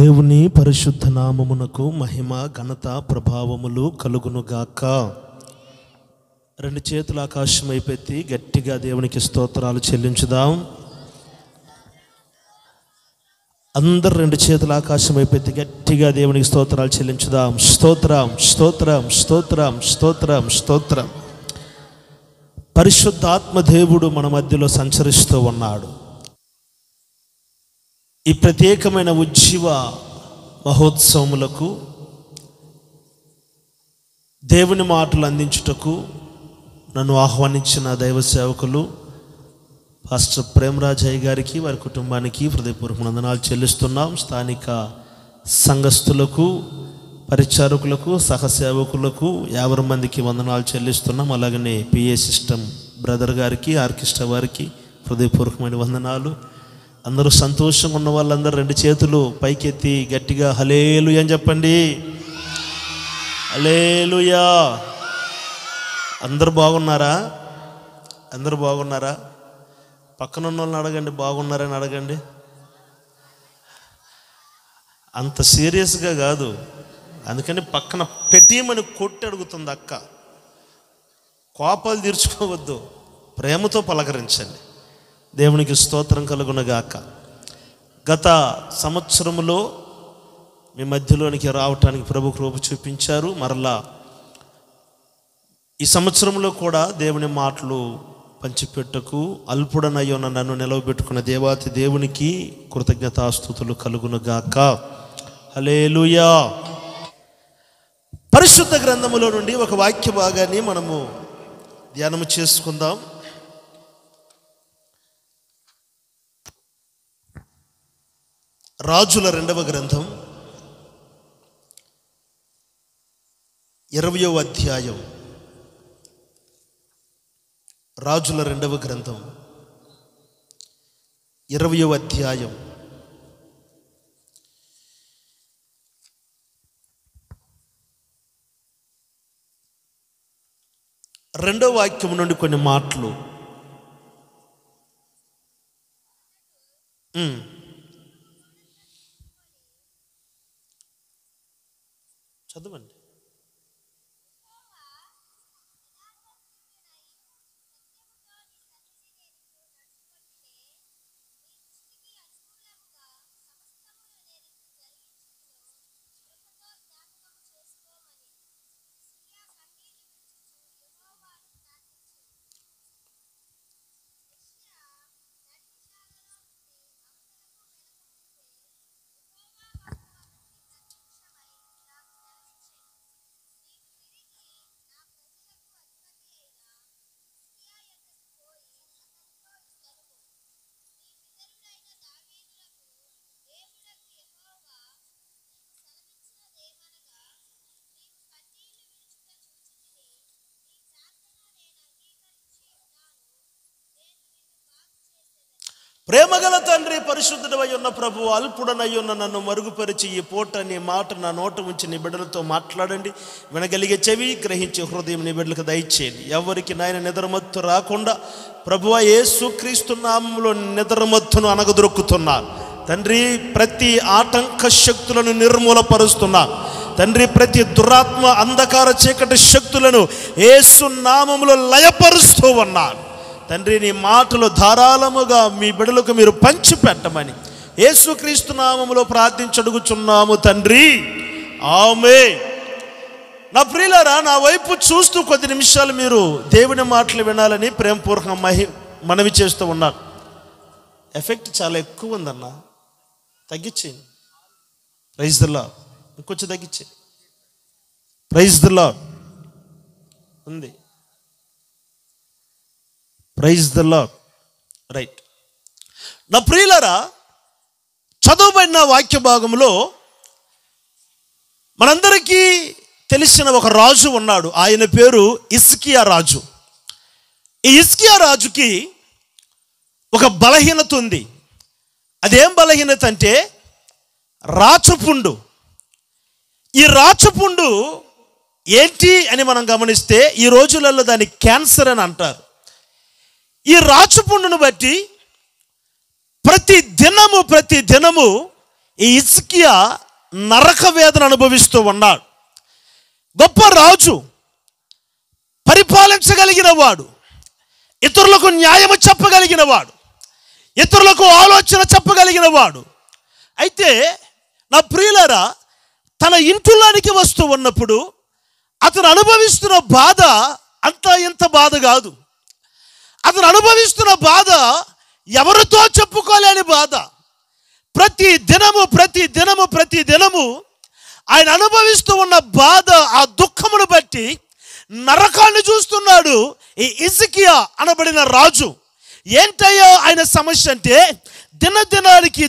దేవుని పరిశుద్ధ నామమునకు మహిమ ఘనత ప్రభావములు కలుగునుగాక. రెండు చేతుల ఆకాశం వైపెత్తి గట్టిగా దేవునికి స్తోత్రాలు చెల్లించుదాం. అందరు రెండు చేతుల ఆకాశం వైపెత్తి గట్టిగా దేవునికి స్తోత్రాలు చెల్లించుదాం. స్తోత్రం స్తోత్రం స్తోత్రం స్తోత్రం స్తోత్రం. పరిశుద్ధాత్మ దేవుడు మన మధ్యలో సంచరిస్తూ ఉన్నాడు. ఈ ప్రత్యేకమైన ఉజ్జీవ మహోత్సవములకు దేవుని మాటలు అందించుటకు నన్ను ఆహ్వానించిన దైవ సేవకులు పాస్టర్ ప్రేమరాజయ్య గారికి, వారి కుటుంబానికి హృదయపూర్వక వందనాలు చెల్లిస్తున్నాం. స్థానిక సంఘస్థులకు, పరిచారకులకు, సహసేవకులకు 50 మందికి వందనాలు చెల్లిస్తున్నాం. అలాగనే పిఏ సిస్టమ్ బ్రదర్ గారికి, ఆర్కెస్ట్రా వారికి హృదయపూర్వకమైన వందనాలు. అందరూ సంతోషంగా ఉన్న వాళ్ళందరూ రెండు చేతులు పైకెత్తి గట్టిగా హల్లెలూయా అని చెప్పండి. హల్లెలూయా. అందరూ బాగున్నారా? అందరూ బాగున్నారా? పక్కన ఉన్న వాళ్ళని అడగండి, బాగున్నారని అడగండి. అంత సీరియస్గా కాదు, అందుకని పక్కన పెట్టిమని కొట్టి అడుగుతుంది అక్క. కోపాలు తీర్చుకోవద్దు, ప్రేమతో పలకరించండి. దేవునికి స్తోత్రం కలుగునగాక. గత సంవత్సరములో మీ మధ్యలోనికి రావటానికి ప్రభు కృప చూపించారు. మరలా ఈ సంవత్సరంలో కూడా దేవుని మాటలు పంచిపెట్టకు అల్పుడనయ్యున్న నన్ను నిలవబెట్టుకున్న దేవాతి దేవునికి కృతజ్ఞతాస్తుతులు కలుగునుగాక. హల్లెలూయా. పరిశుద్ధ గ్రంథములో నుండి ఒక వాక్య భాగాన్ని మనము ధ్యానము చేసుకుందాం. రాజుల 2వ గ్రంథం 20వ అధ్యాయం. రాజుల 2వ గ్రంథం 20వ అధ్యాయం 2వ వాక్యం నుండి కొన్ని మాటలు. చదవండి. ప్రేమగల తండ్రి, పరిశుద్ధుడవై ఉన్న ప్రభు, అల్పుడనై ఉన్న నన్ను మరుగుపరిచి ఈ పూట నీ మాట నా నోట ఉంచి నీ బిడ్డలతో మాట్లాడండి. వినగలిగే చెవి, గ్రహించే హృదయం నీ బిడ్డలకు దయచేయండి. ఎవరికి నాయన నిద్రమత్తు రాకుండా ప్రభువా యేసుక్రీస్తు నామములో నిద్రమత్తును అనగదొరుకుతున్నాను తండ్రి. ప్రతి ఆటంక శక్తులను నిర్మూలపరుస్తున్నాను తండ్రి. ప్రతి దురాత్మ, అంధకార, చీకటి శక్తులను యేసు నామములో లయపరుస్తూ ఉన్నాను తండ్రి. నీ మాటలు ధారాళముగా మీ బిడ్డలకు మీరు పంచి పెట్టమని యేసుక్రీస్తు నామములో ప్రార్థించడుగుచున్నాము తండ్రి. ఆమేన్. నా ప్రియులారా, నా వైపు చూస్తూ కొద్ది నిమిషాలు మీరు దేవుని మాటలు వినాలని ప్రేమపూర్వకంగా మనవి చేస్తూ ఉన్నాను. ఎఫెక్ట్ చాలా ఎక్కువ ఉందన్న, తగ్గించేయండి. Praise the lord. ఇంకొంచెం తగ్గించేయండి. ప్రైజ్ ది లార్డ్ ఉంది. Praise the lord. రైట్. నా ప్రియులారా, చదువుబడిన వాక్య భాగంలో మనందరికీ తెలిసిన ఒక రాజు ఉన్నాడు. ఆయన పేరు హిజ్కియా రాజు. ఈ హిజ్కియా రాజుకి ఒక బలహీనత ఉంది. అదేం బలహీనత అంటే రాచపుండు. ఈ రాచపుండు ఏంటి అని మనం గమనిస్తే ఈ రోజులలో దాన్ని క్యాన్సర్ అని అంటారు. ఈ రాచపుండును బట్టి ప్రతి దినము ఈ హిజ్కియా నరక వేదన అనుభవిస్తూ ఉన్నాడు. గొప్ప రాజు, పరిపాలించగలిగిన వాడు, ఇతరులకు న్యాయము చెప్పగలిగిన వాడు, ఇతరులకు ఆలోచన చెప్పగలిగిన వాడు. అయితే నా ప్రియులారా, తన ఇంటిలోనికి వస్తూ ఉన్నప్పుడు అతను అనుభవిస్తున్న బాధ అంతా ఇంత బాధ కాదు. అతను అనుభవిస్తున్న బాధ ఎవరితో చెప్పుకోలేని బాధ. ప్రతి దినము ఆయన అనుభవిస్తూ ఉన్న బాధ, ఆ దుఃఖమును బట్టి నరకాన్ని చూస్తున్నాడు ఈ హిజ్కియా అనబడిన రాజు. ఏంటయ్యో ఆయన సమస్య అంటే, దినదినానికి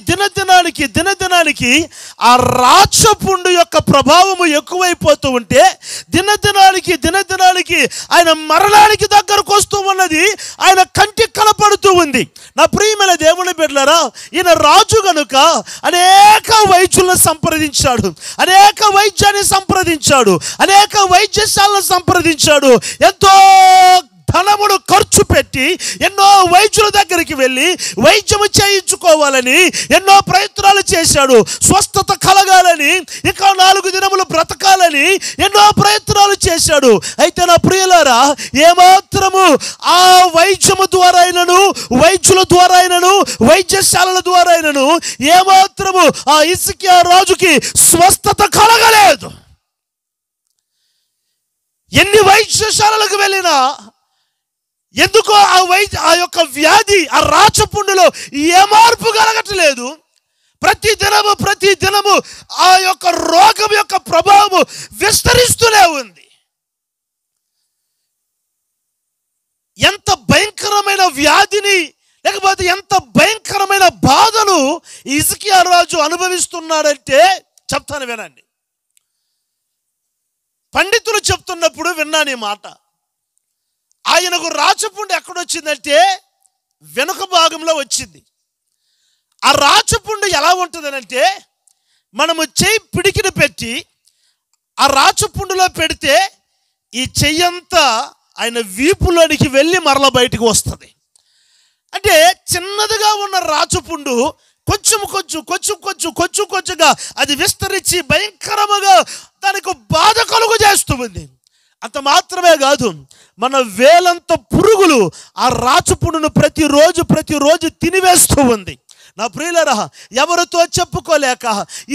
ఆ రాచపుండు యొక్క ప్రభావము ఎక్కువైపోతూ ఉంటే దినదినానికి ఆయన మరణానికి దగ్గరకు వస్తూ ఉన్నది ఆయన కంటికి కనపడుతూ ఉంది. నా ప్రియమైన దేవుని బిడ్డలారా, ఈయన రాజు గనుక అనేక వైద్యులను సంప్రదించాడు, అనేక వైద్యాన్ని సంప్రదించాడు, అనేక వైద్యశాలను సంప్రదించాడు. ఎంతో ధనమును ఖర్చు పెట్టి ఎన్నో వైద్యుల దగ్గరికి వెళ్ళి వైద్యము చేయించుకోవాలని ఎన్నో ప్రయత్నాలు చేశాడు. స్వస్థత కలగాలని, ఇంకా 4 దినములు బ్రతకాలని ఎన్నో ప్రయత్నాలు చేశాడు. అయితే నా ప్రియులారా, ఏమాత్రము ఆ వైద్యము ద్వారా అయినను, వైద్యుల ద్వారా అయినను, వైద్యశాలల ద్వారా అయినను ఏమాత్రము ఆ హిజ్కియా రాజుకి స్వస్థత కలగలేదు. ఎన్ని వైద్యశాలలకు వెళ్ళినా ఎందుకో ఆ యొక్క వ్యాధి, ఆ రాచపుండులో ఏ మార్పు కలగట్లేదు. ప్రతి దినము ఆ యొక్క రోగం యొక్క ప్రభావం విస్తరిస్తూనే ఉంది. ఎంత భయంకరమైన వ్యాధిని, లేకపోతే ఎంత భయంకరమైన బాధను హిజ్కియా రాజు అనుభవిస్తున్నాడంటే చెప్తాను, వినండి. పండితులు చెప్తున్నప్పుడు విన్నాను ఈ మాట. ఆయనకు రాచపుండు ఎక్కడొచ్చిందంటే వెనుక భాగంలో వచ్చింది. ఆ రాచపుండు ఎలా ఉంటుందనంటే, మనము చెయ్యి పిడికిని పెట్టి ఆ రాచపుండులో పెడితే ఈ చెయ్యంతా ఆయన వీపులోనికి వెళ్ళి మరల బయటికి వస్తుంది. అంటే చిన్నదిగా ఉన్న రాచపుండు కొంచెంగా అది విస్తరించి భయంకరముగా దానికి బాధ కలుగు చేస్తూ ఉంది. అంత మాత్రమే కాదు, మన వేలంత పురుగులు ఆ రాచపుండును ప్రతిరోజు తినివేస్తూ ఉంది. నా ప్రియులరా, ఎవరితో చెప్పుకోలేక,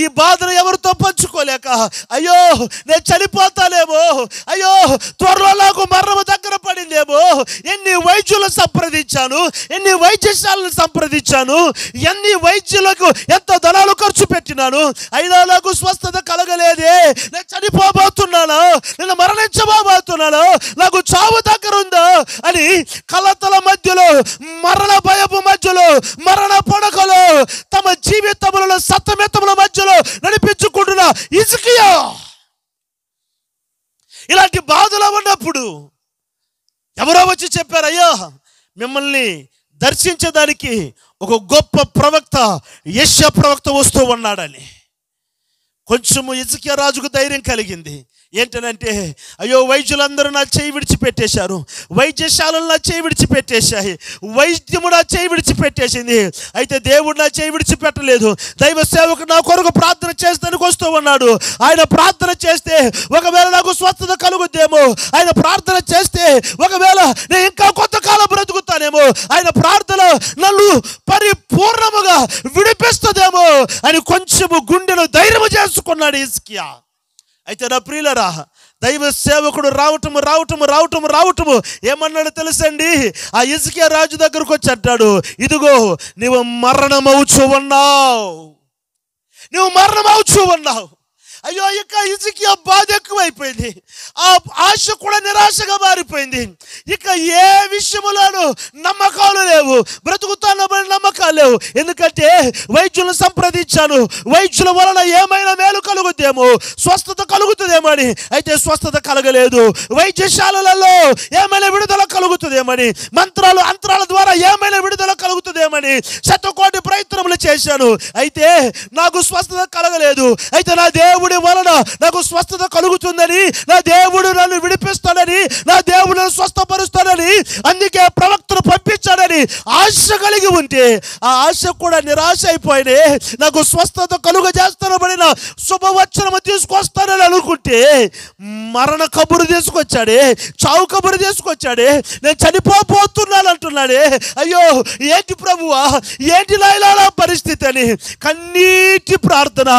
ఈ బాధను ఎవరితో పంచుకోలేక, అయ్యో నేను చనిపోతానేమో, అయ్యో త్వరలో నాకు మరణము దగ్గర పడిందేమో, ఎన్ని వైద్యులను సంప్రదించాను, ఎన్ని వైద్యశాలను సంప్రదించాను, ఎన్ని వైద్యులకు ఎంతో ధనాలు ఖర్చు పెట్టినాను, అయినా నాకు స్వస్థత కలగలేదే, నేను చనిపోబోతున్నాను, నేను మరణించబోతున్నాను, నాకు చావు దగ్గర ఉందా అని కలతల మధ్యలో, మరణ భయపు మధ్యలో, మరణ పడకలో, తమ జీవితములలో సతమెతముల మధ్యలో నడిపించుకుంటున్న హిజ్కియా ఇలాంటి బాధలో ఉన్నప్పుడు ఎవరో వచ్చి చెప్పారు, అయ్యో మిమ్మల్ని దర్శించడానికి ఒక గొప్ప ప్రవక్త, యెషయా ప్రవక్త వస్తూ ఉన్నాడని. కొంచెము హిజ్కియా రాజుకు ధైర్యం కలిగింది. ఏంటనంటే, అయ్యో వైద్యులందరూ నా చేయి విడిచిపెట్టేశారు, వైద్యశాలలు నా చేయి విడిచిపెట్టేశాయి, వైద్యము నా చేయి విడిచిపెట్టేసింది. అయితే దేవుడు నా చేయి విడిచిపెట్టలేదు. దైవ సేవకుడు నా కొరకు ప్రార్థన చేస్తానికి వస్తూ ఉన్నాడు. ఆయన ప్రార్థన చేస్తే ఒకవేళ నాకు స్వస్థత కలుగుద్దేమో, ఆయన ప్రార్థన చేస్తే ఒకవేళ నేను ఇంకా కొంతకాలం బ్రతుకుతానేమో, ఆయన ప్రార్థన నన్ను పరిపూర్ణముగా విడిపిస్తుందేమో అని కొంచెము గుండెను ధైర్యము చేసుకున్నాడు హిజ్కియా. అయితే నా ప్రియులరా, దైవ సేవకుడు రావటము ఏమన్నాడు తెలుసండి? ఆ హిజ్కియా రాజు దగ్గరకు వచ్చి అంటాడు, ఇదిగో నువ్వు మరణమవుచు ఉన్నావు. అయ్యో, ఇక హిజ్కియా బాధ ఎక్కువైపోయింది, ఆ ఆశ కూడా నిరాశగా మారిపోయింది. ఇక ఏ విషయంలోనూ నమ్మకాలు లేవు, బ్రతుకుతానని నమ్మకాలు లేవు. ఎందుకంటే వైద్యులను సంప్రదించాను, వైద్యుల వలన ఏమైనా మేలు కలుగుద్దేమో, స్వస్థత కలుగుతుందేమో అని. అయితే స్వస్థత కలగలేదు. వైద్యశాలలలో ఏమైనా విడుదల కలుగుతుందేమని, మంత్రాలు అంతరాల ద్వారా ఏమైనా విడుదల కలుగుతుందేమని శతకోటి ప్రయత్నములు చేశాను. అయితే నాకు స్వస్థత కలగలేదు. అయితే నా దేవుడి దేవుని వలన నాకు స్వస్థత కలుగుతుందని, నా దేవుడు నన్ను విడిపిస్తాడని, నా దేవుడు నన్ను స్వస్థపరుస్తాడని, అందుకే ప్రవక్తను పంపించాడని ఆశ కలిగి ఉంటే ఆ ఆశ కూడా నిరాశ అయిపోయినే. నాకు స్వస్థత కలుగజేస్తానబడిన శుభవచనము తీసుకొస్తానని అనుకుంటే మరణ కబురు తీసుకొచ్చాడే, చావు కబురు తీసుకొచ్చాడే, నేను చనిపోతున్నాను అంటున్నాడే. అయ్యో ఏంటి ప్రభువా, ఏంటి నాయనా పరిస్థితి అని కన్నీటి ప్రార్థన,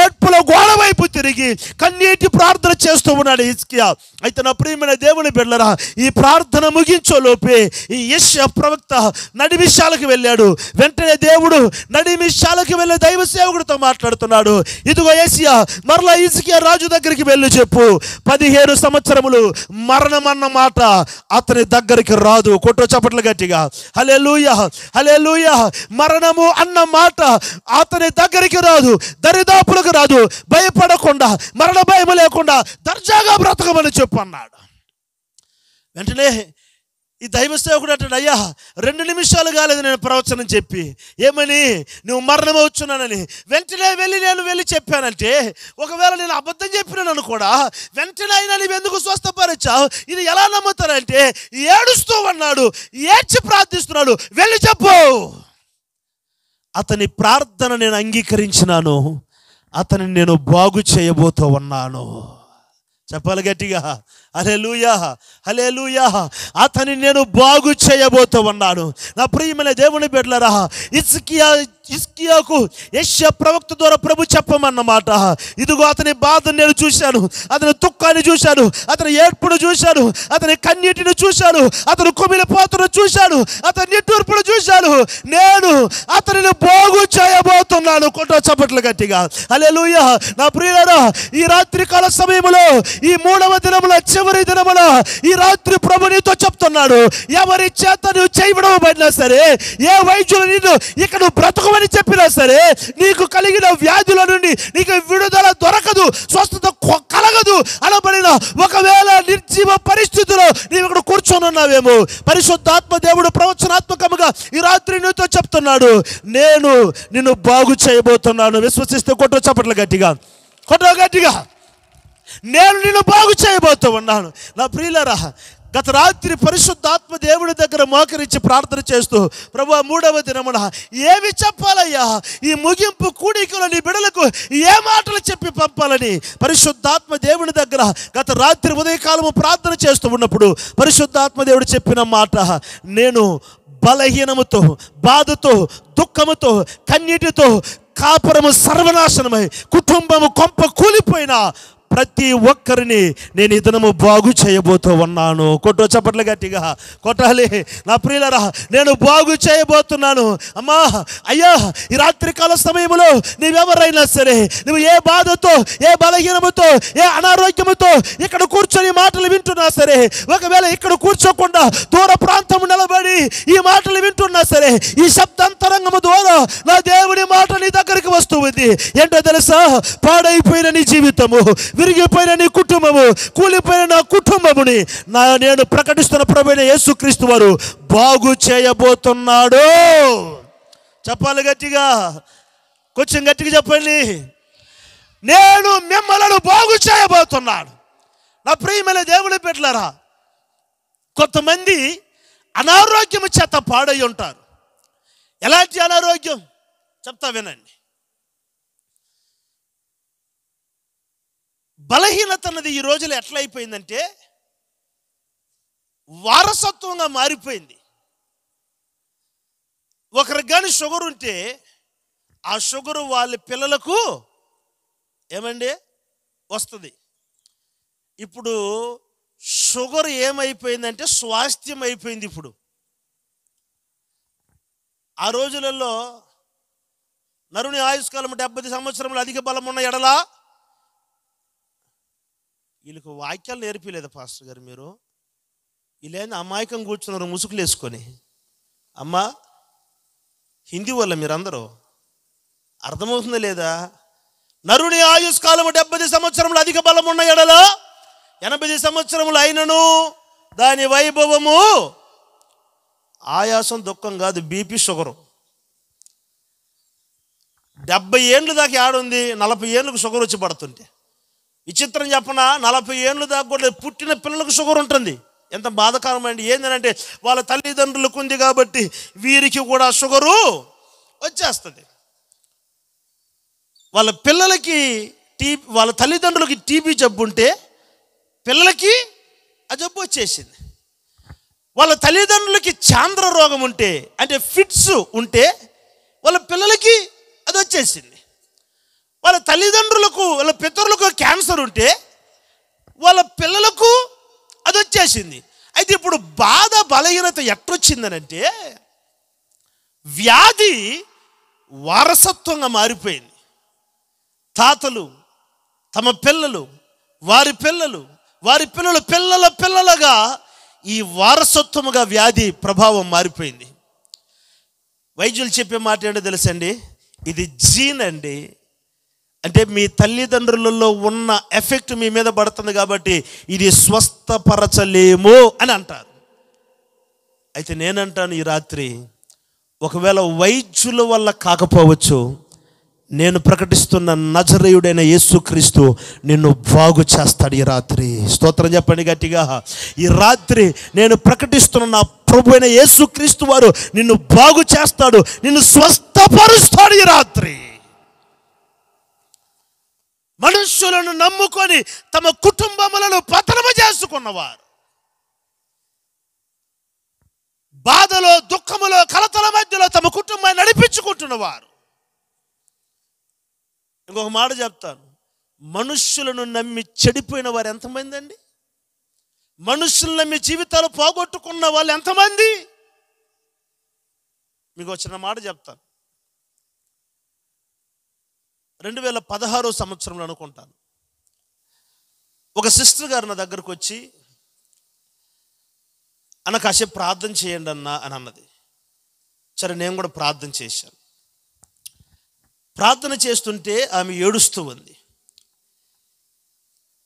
ఏడ్పుల గోడ వైపు తిరిగి కన్నీటి ప్రార్థన చేస్తూ ఉన్నాడు హిజ్కియా. అయితే నా ప్రియమైన దేవుని బిడ్డలారా, ఈ ప్రార్థన ముగించోలోపే ఈ యెషయా ప్రవక్త నడిమిషాలకు వెళ్ళాడు. వెంటనే దేవుడు నడిమిషాలకు వెళ్ళే దైవ సేవకుడితో మాట్లాడుతున్నాడు. ఇదిగో యెషయా, మరలా హిజ్కియా రాజు దగ్గరికి వెళ్ళి చెప్పు, 15 సంవత్సరములు మరణమన్న మాట అతని దగ్గరికి రాదు. కొట్టో చప్పట్లు గట్టిగా. హల్లెలూయా, హల్లెలూయా. మరణము అన్న మాట అతని దగ్గరికి రాదు, దరిదాపులకు రాదు. భయపడకుండా, మరణ భయం లేకుండా దర్జాగా బ్రతకమని చెప్పు అన్నాడు. వెంటనే ఈ దైవ సేవకుడు అంటాడు, అయ్యా 2 నిమిషాలు కాలేదు నేను ప్రవచనం చెప్పి, ఏమని, నువ్వు మరణం వచ్చున్నానని. వెంటనే నేను వెళ్ళి చెప్పానంటే, ఒకవేళ నేను అబద్ధం చెప్పినాను కూడా, వెంటనే అయినా నువ్వు ఎందుకు స్వస్థపరిచావు, ఇది ఎలా నమ్ముతారంటే ఏడుస్తూ ఉన్నాడు, ఏడ్చి ప్రార్థిస్తున్నాడు. వెళ్ళి చెప్పు. అతని ప్రార్థన నేను అంగీకరించినాను, అతని నేను బాగు చేయబోతూ ఉన్నాను. చెప్పాలి గట్టిగా. హల్లెలూయా, హల్లెలూయా. అతని నేను బాగు చేయబోతూ ఉన్నాను. నా ప్రియమైన దేవుని బిడ్డలారా, హిజ్కియాకు యెషయా ప్రవక్త ద్వారా ప్రభు చెప్పమన్నమాట. ఇదిగో అతని బాధను నేను చూశాను, అతని దుఃఖాన్ని చూశాను, అతని ఏడ్పును చూశాను, అతని కన్నీటిని చూశాను, అతను కుమిలిపోతును చూశాను, అతని నిట్టూర్పును చూశాను. నేను అతనిని బాగు చేయబోతున్నాను. కొట్ట చప్పట్లు గట్టిగా. హల్లెలూయా. నా ప్రియులారా, ఈ రాత్రి కాల సమయంలో, ఈ 3వ దినములో, చివరి దినముల ఈ రాత్రి ప్రభు నీతో చెప్తున్నాడు, ఎవరి చేత నువ్వు చేయబడబడినా సరే, ఏ వైద్యులు నిన్ను ఇక్కడ బ్రతకమని చెప్పినా సరే, నీకు కలిగిన వ్యాధుల నుండి నీకు విడుదల దొరకదు, స్వస్థత కలగదు అనబడిన ఒకవేళ నిర్జీవ పరిస్థితిలో నీవు ఇక్కడ కూర్చొని ఉన్నావేమో, పరిశుద్ధాత్మ దేవుడు ప్రవచనాత్మకముగా ఈ రాత్రి నీతో చెప్తున్నాడు, నేను నిన్ను బాగు చేయబోతున్నాను. విశ్వసిస్తే కొట్టు చప్పట్లు గట్టిగా, కొట్టు గట్టిగా. నేను నిన్ను బాగు చేయబోతూ ఉన్నాను. నా ప్రియులారా, గత రాత్రి పరిశుద్ధాత్మ దేవుడి దగ్గర మోకరించి ప్రార్థన చేస్తూ, ప్రభువా 3వ దినమున ఏమి చెప్పాలయ్యా, ఈ ముగింపు కూడికలో నీ బిడ్డలకు ఏ మాటలు చెప్పి పంపాలని పరిశుద్ధాత్మ దేవుని దగ్గర గత రాత్రి ఉదయకాలము ప్రార్థన చేస్తూ ఉన్నప్పుడు పరిశుద్ధాత్మ దేవుడు చెప్పిన మాట, నేను బలహీనముతో, బాధతో, దుఃఖముతో, కన్నీటితో, కాపురము సర్వనాశనమై, కుటుంబము కొంప కూలిపోయిన ప్రతి ఒక్కరిని నేను ఈ దినము బాగు చేయబోతూ ఉన్నాను. కొట్టో చప్పట్లు గట్టిగా కొట్టాలి. నా ప్రియులరా, నేను బాగు చేయబోతున్నాను. అమ్మా, అయ్యా, ఈ రాత్రికాల సమయంలో నీవెవరైనా సరే, నువ్వు ఏ బాధతో, ఏ బలహీనముతో, ఏ అనారోగ్యముతో ఇక్కడ కూర్చొని మాటలు వింటున్నా సరే, ఒకవేళ ఇక్కడ కూర్చోకుండా దూర ప్రాంతం నిలబడి ఈ మాటలు వింటున్నా సరే, ఈ శబ్దాంతరంగము ద్వారా నా దేవుడి మాట నీ దగ్గరికి వస్తుంది. ఏంటో తెలుసా, పాడైపోయిన నీ జీవితము, విరిగిపోయిన నీ కుటుంబము, కూలిపోయిన నా కుటుంబముని నేను ప్రకటిస్తున్న ప్రభువైన యేసుక్రీస్తు వారు బాగు చేయబోతున్నాడు. చెప్పాలి గట్టిగా, కొంచెం గట్టిగా చెప్పండి. నేను మిమ్మల్ని బాగు చేయబోతున్నాను. నా ప్రియమైన దేవుని బిడ్డలారా, కొంతమంది అనారోగ్యం చేత పాడై ఉంటారు. ఎలాంటి అనారోగ్యం చెప్తా వినండి. బలహీనత అన్నది ఈ రోజులో ఎట్లా అయిపోయిందంటే వారసత్వంగా మారిపోయింది. ఒకరికి కానీ షుగర్ ఉంటే ఆ షుగరు వాళ్ళ పిల్లలకు ఏమండి వస్తుంది. ఇప్పుడు షుగర్ ఏమైపోయిందంటే స్వాస్థ్యం అయిపోయింది. ఇప్పుడు ఆ రోజులలో నరుని ఆయుష్కాలం 70 సంవత్సరములు అధిక బలం ఉన్న ఎడలా, వీళ్ళకు వాక్యాలు నేర్పిలేదు పాస్టర్ గారు. మీరు వీళ్ళేంది అమాయకం కూర్చున్నారు ముసుగులు వేసుకొని. అమ్మా, హిందీ వల్ల మీరందరూ అర్థమవుతుందా లేదా? నరుని ఆయుష్కాలము 70 సంవత్సరములు అధిక బలం ఉన్న ఎడల 80 సంవత్సరములు అయినను దాని వైభవము ఆయాసం, దుఃఖం కాదు, బీపీ, షుగరు. 70 ఏళ్ళు దాకా ఆడుంది, 40 ఏళ్ళకు షుగర్ వచ్చి పడుతుంటే విచిత్రం చెప్పన, 40 ఏళ్ళు దాకా కూడా పుట్టిన పిల్లలకు షుగర్ ఉంటుంది. ఎంత బాధాకరమండి. ఏంటంటే వాళ్ళ తల్లిదండ్రులకు ఉంది కాబట్టి వీరికి కూడా షుగరు వచ్చేస్తుంది. వాళ్ళ పిల్లలకి వాళ్ళ తల్లిదండ్రులకి టీబీ జబ్బు ఉంటే పిల్లలకి ఆ జబ్బు వచ్చేసింది. వాళ్ళ తల్లిదండ్రులకి చాంద్ర రోగం ఉంటే అంటే ఫిట్స్ ఉంటే వాళ్ళ పిల్లలకి అది వచ్చేసింది. వాళ్ళ తల్లిదండ్రులకు వాళ్ళ పితరులకు క్యాన్సర్ ఉంటే వాళ్ళ పిల్లలకు అది వచ్చేసింది. అయితే ఇప్పుడు బాధ బలహీనత ఎట్టొచ్చిందనంటే వ్యాధి వారసత్వంగా మారిపోయింది. తాతలు తమ పిల్లలు, వారి పిల్లలు, వారి పిల్లలు పిల్లల పిల్లలుగా ఈ వారసత్వముగా వ్యాధి ప్రభావం మారిపోయింది. వైద్యులు చెప్పే మాట ఏంటో తెలుసండి, ఇది జీన్ అండి. అంటే మీ తల్లిదండ్రులలో ఉన్న ఎఫెక్ట్ మీ మీద పడుతుంది కాబట్టి ఇది స్వస్థపరచలేము అని అంటారు. అయితే నేనంటాను ఈ రాత్రి, ఒకవేళ వైద్యుల వల్ల కాకపోవచ్చు, నేను ప్రకటిస్తున్న నజరేయుడైన యేసుక్రీస్తు నిన్ను బాగు చేస్తాడు ఈ రాత్రి. స్తోత్రం చెప్పండి గట్టిగా. ఈ రాత్రి నేను ప్రకటిస్తున్న నా ప్రభు అయిన యేసుక్రీస్తు వారు నిన్ను బాగు చేస్తాడు, నిన్ను స్వస్థపరుస్తాడు ఈ రాత్రి. మనుష్యులను నమ్ముకొని తమ కుటుంబములను పతనము చేసుకున్నవారు, బాధలో దుఃఖములో కలతల మధ్యలో తమ కుటుంబాన్ని నడిపించుకుంటున్నవారు. ఇంకొక మాట చెప్తాను, మనుష్యులను నమ్మి చెడిపోయిన వారు ఎంతమంది అండి? మనుష్యులను నమ్మి జీవితాలు పోగొట్టుకున్న వాళ్ళు ఎంతమంది? మీకు వచ్చిన మాట చెప్తాను. 2016 సంవత్సరంలో అనుకుంటాను, ఒక సిస్టర్ గారు నా దగ్గరకు వచ్చి, అన్న కాసేపు ప్రార్థన చేయండి అన్న అని అన్నది. సరే, నేను కూడా ప్రార్థన చేశాను. ప్రార్థన చేస్తుంటే ఆమె ఏడుస్తూ ఉంది.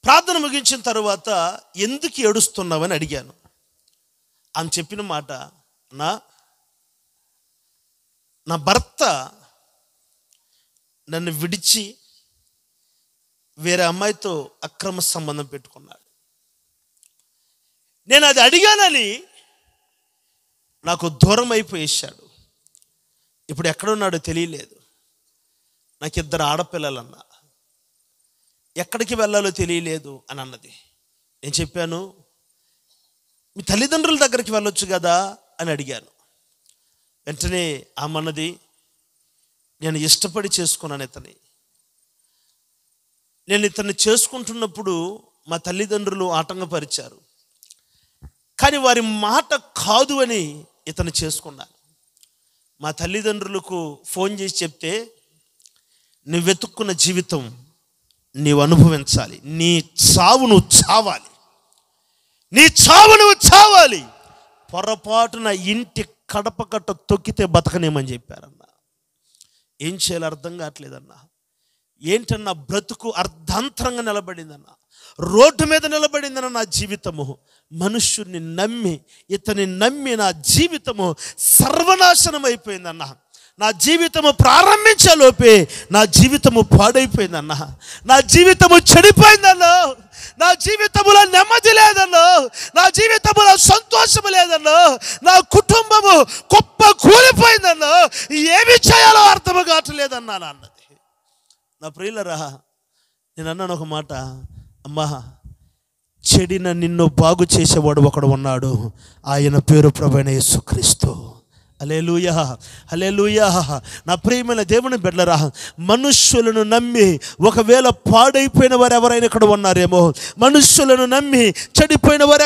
ప్రార్థన ముగించిన తర్వాత ఎందుకు ఏడుస్తున్నావని అడిగాను. ఆమె చెప్పిన మాట, నా భర్త నన్ను విడిచి వేరే అమ్మాయితో అక్రమ సంబంధం పెట్టుకున్నాడు. నేను అది అడిగానని నాకు దూరం అయిపోయేశాడు. ఇప్పుడు ఎక్కడున్నాడో తెలియలేదు. నాకు 2 ఆడపిల్లలన్నా, ఎక్కడికి వెళ్ళాలో తెలియలేదు అని అన్నది. నేను చెప్పాను, మీ తల్లిదండ్రుల దగ్గరికి వెళ్ళొచ్చు కదా అని అడిగాను. వెంటనే ఆమె అన్నది, నేను ఇష్టపడి చేసుకున్నాను ఇతన్ని. నేను ఇతన్ని చేసుకుంటున్నప్పుడు మా తల్లిదండ్రులు ఆటంకపరిచారు, కానీ వారి మాట కాదు అని ఇతను చేసుకున్నాను. మా తల్లిదండ్రులకు ఫోన్ చేసి చెప్తే, నువ్వు వెతుక్కున్న జీవితం నీవు అనుభవించాలి, నీ చావు నువ్వు చావాలి, నీ చావు నువ్వు చావాలి, పొరపాటున ఇంటి కడప కట్ట తొక్కితే బతకనేమని చెప్పారన్న. ఏం చేయాలో అర్థం కావట్లేదన్నా. ఏంటన్నా బ్రతుకు అర్ధాంతరంగా నిలబడిందన్న, రోడ్డు మీద నిలబడిందన్న నా జీవితము. మనుష్యుడిని నమ్మి ఇతని నమ్మి నా జీవితము సర్వనాశనం అయిపోయిందన్న. నా జీవితము ప్రారంభించే లోపే నా జీవితము పాడైపోయిందన్న. నా జీవితము చెడిపోయిందన్నా. నా జీవితంలో నెమ్మది లేదన్నా. నా జీవితంలో సంతోషం లేదన్నా. నా కుటుంబము కుప్ప కూలిపోయిందన్నా. ఏమి చేయాలో అర్థం కావట్లేదన్నా అన్నది. నా ప్రియులరా, నేను అన్నాను ఒక మాట, అమ్మా, చెడిన నిన్ను బాగు చేసేవాడు ఒకడు ఉన్నాడు, ఆయన పేరు ప్రభువైన యేసుక్రీస్తు. హల్లెలూయా, హల్లెలూయా. నా ప్రియమైన దేవుని బిడ్డలారా, మనుష్యులను నమ్మి ఒకవేళ పాడైపోయిన వారు ఎవరైనా ఇక్కడ ఉన్నారేమో, మనుష్యులను నమ్మి చెడిపోయిన వారు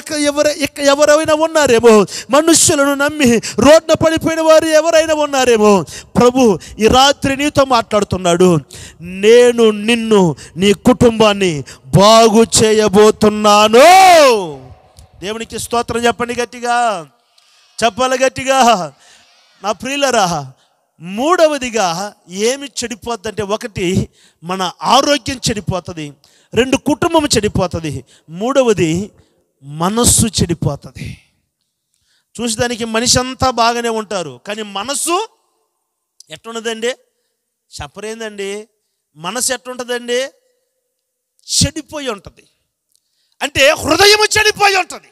ఎవరైనా ఉన్నారేమో, మనుష్యులను నమ్మి రోడ్న పడిపోయిన వారు ఎవరైనా ఉన్నారేమో, ప్రభు ఈ రాత్రి నీతో మాట్లాడుతున్నాడు. నేను నిన్ను, నీ కుటుంబాన్ని బాగు చేయబోతున్నాను. దేవునికి స్తోత్రం చెప్పండి గట్టిగా, చెప్పాలి గట్టిగా. నా ప్రియులరా, మూడవదిగా ఏమి చెడిపోద్ది అంటే, 1 మన ఆరోగ్యం చెడిపోతుంది, 2 కుటుంబం చెడిపోతుంది, 3వది మనస్సు చెడిపోతుంది. చూసేదానికి మనిషి అంతా బాగానే ఉంటారు, కానీ మనసు ఎట్లున్నదండి? చెప్పరేందండి? మనసు ఎట్లుంటుందండి? చెడిపోయి ఉంటుంది. అంటే హృదయము చెడిపోయి ఉంటుంది.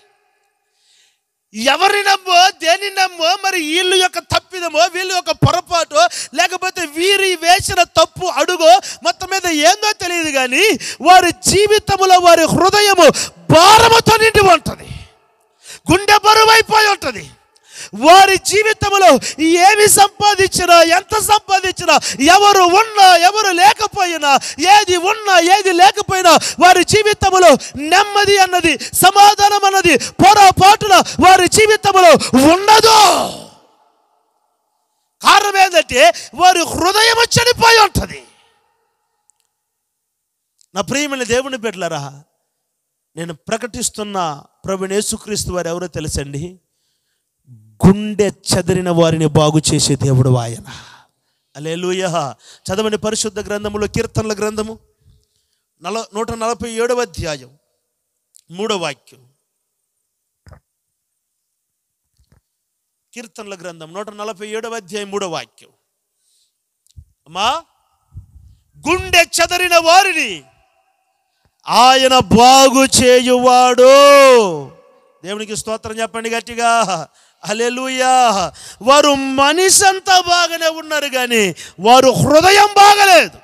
ఎవరి నమ్మో దేని నమ్మో, మరి వీళ్ళు యొక్క తప్పిదమో, వీళ్ళ యొక్క పొరపాటు, లేకపోతే వీరి వేసిన తప్పు అడుగో, మొత్తం మీద ఏందో తెలియదు కానీ వారి జీవితంలో వారి హృదయము భారముతో నిండి ఉంటుంది, గుండె బరువైపోయి ఉంటుంది. వారి జీవితంలో ఏమి సంపాదించినా, ఎంత సంపాదించినా, ఎవరు ఉన్నా ఎవరు లేకపోయినా, ఏది ఉన్నా ఏది లేకపోయినా వారి జీవితంలో నెమ్మది అన్నది, సమాధానం అన్నది పొరపాటున వారి జీవితంలో ఉండదు. కారణం ఏంటంటే వారి హృదయం చనిపోయి ఉంటుంది. నా ప్రియమైన దేవుని బిడ్డలారా, నేను ప్రకటిస్తున్న ప్రభువైన యేసుక్రీస్తు వారు ఎవరో తెలుసండి? గుండె చెదిరిన వారిని బాగు చేసే దేవుడు ఆయన. హల్లెలూయా. చదవండి పరిశుద్ధ గ్రంథములో, కీర్తనల గ్రంథము 147వ అధ్యాయం 3వ వాక్యం. కీర్తనల గ్రంథం 147వ అధ్యాయం 3వ వాక్యం. అమ్మా, గుండె చెదరిన వారిని ఆయన బాగు చేయువాడు. దేవునికి స్తోత్రం చెప్పండి గట్టిగా. హల్లెలూయా. వారు మనిషి అంతా బాగానే ఉన్నారు కానీ వారు హృదయం బాగలేదు.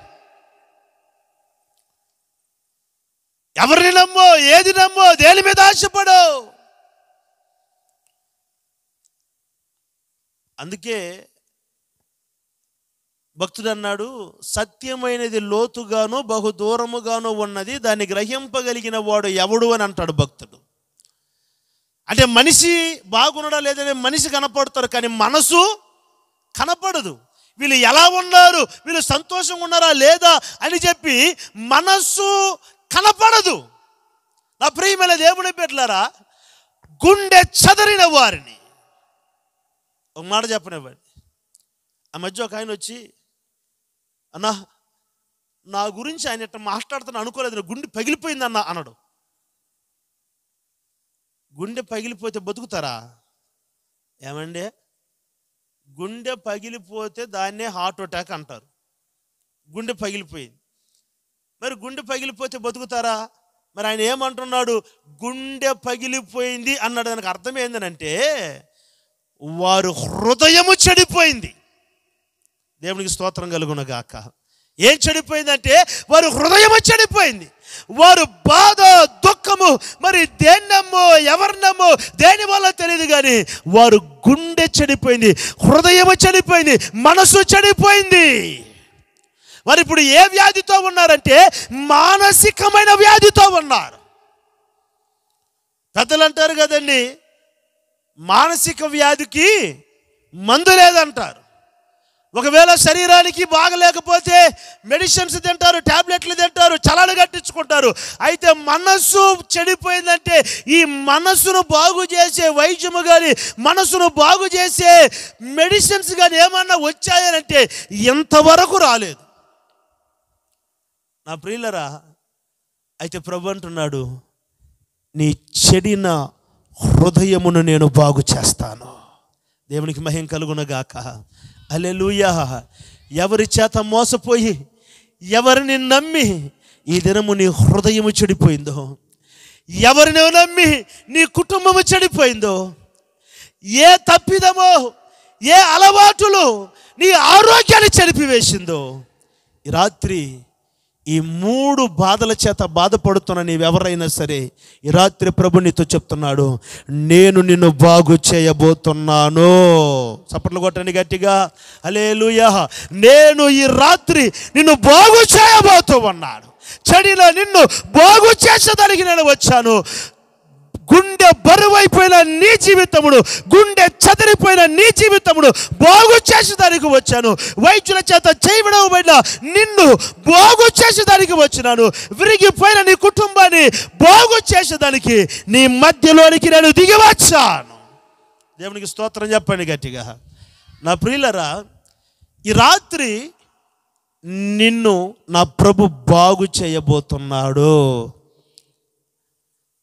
ఎవరిని నమ్మో, ఏది నమ్మో, దేని మీద ఆశపడో. అందుకే భక్తుడు అన్నాడు, సత్యమైనది లోతుగాను బహు దూరముగాను ఉన్నది, దాన్ని గ్రహింపగలిగిన వాడు ఎవడు అని అంటాడు భక్తుడు. అంటే మనిషి బాగున్నాడా లేదని మనిషి కనపడతారు కానీ మనసు కనపడదు. వీళ్ళు ఎలా ఉన్నారు, వీళ్ళు సంతోషంగా ఉన్నారా లేదా అని చెప్పి మనస్సు కనపడదు. నా ప్రియమైన దేవుని బిడ్డలారా, గుండె చెదరిన వారిని, ఒక మాట చెప్పనివ్వండి. ఆ మధ్య ఒక ఆయన వచ్చి, అన్నా నా గురించి ఆయన ఇట్లా మాట్లాడుతున్నా అనుకోలేదు, గుండె పగిలిపోయిందన్న అన్నాడు. గుండె పగిలిపోతే బతుకుతారా? ఏమండి, గుండె పగిలిపోతే దాన్నే హార్ట్ అటాక్ అంటారు. గుండె పగిలిపోయింది, మరి గుండె పగిలిపోతే బతుకుతారా? మరి ఆయన ఏమంటున్నాడు? గుండె పగిలిపోయింది అన్నాడు. దానికి అర్థం ఏంటంటే వారు హృదయము చెడిపోయింది. దేవునికి స్తోత్రం కలుగునగాక. ఏం చెడిపోయిందంటే వారు హృదయము చెడిపోయింది. వారు బాధ దుఃఖము మరి దేన్నమ్మో ఎవరినమ్మో దేని వల్ల తెలియదు కానీ వారు గుండె చెడిపోయింది, హృదయము చెడిపోయింది, మనసు చెడిపోయింది. వారు ఇప్పుడు ఏ వ్యాధితో ఉన్నారంటే మానసికమైన వ్యాధితో ఉన్నారు. పెద్దలు అంటారు కదండి, మానసిక వ్యాధికి మందు లేదంటారు. ఒకవేళ శరీరానికి బాగలేకపోతే మెడిసిన్స్ తింటారు, టాబ్లెట్లు తింటారు, చలాలు కట్టించుకుంటారు. అయితే మనస్సు చెడిపోయిందంటే ఈ మనస్సును బాగు చేసే వైద్యము కానీ, మనస్సును బాగు చేసే మెడిసిన్స్ కానీ ఏమన్నా వచ్చాయనంటే ఎంతవరకు రాలేదు. నా ప్రియులరా, అయితే ప్రభు అంటున్నాడు, నీ చెడిన హృదయమును నేను బాగు చేస్తాను. దేవునికి మహిమ కలుగునగాక. హల్లెలూయా. ఎవరి చేత మోసపోయి ఎవరిని నమ్మి ఈ దినము నీ హృదయము చెడిపోయిందో, ఎవరిని నమ్మి నీ కుటుంబము చెడిపోయిందో, ఏ తప్పిదమో ఏ అలవాటులు నీ ఆరోగ్యాన్ని చెడిపివేసిందో, ఈ రాత్రి ఈ 3 బాధల చేత బాధపడుతున్న నీవెవరైనా సరే ఈ రాత్రి ప్రభు నీతో చెప్తున్నాడు, నేను నిన్ను బాగు చేయబోతున్నాను. చప్పట్లు కొట్టండి గట్టిగా. హల్లెలూయా. నేను ఈ రాత్రి నిన్ను బాగు చేయబోతూ ఉన్నాను. చెడిలో నిన్ను బాగు చేసేదానికి నేను వచ్చాను. గుండె బరువైపోయిన నీ జీవితమును, గుండె చెదిరిపోయిన నీ జీవితమును బాగు చేసేదానికి వచ్చాను. వైద్యుల చేత చేయబడిన నిన్ను బాగు చేసేదానికి వచ్చినాను. విరిగిపోయిన నీ కుటుంబాన్ని బాగు చేసేదానికి నీ మధ్యలోనికి నేను దిగి వచ్చాను. దేవునికి స్తోత్రం చెప్పండి గట్టిగా. నా ప్రియులరా, ఈ రాత్రి నిన్ను నా ప్రభు బాగు చేయబోతున్నాడు.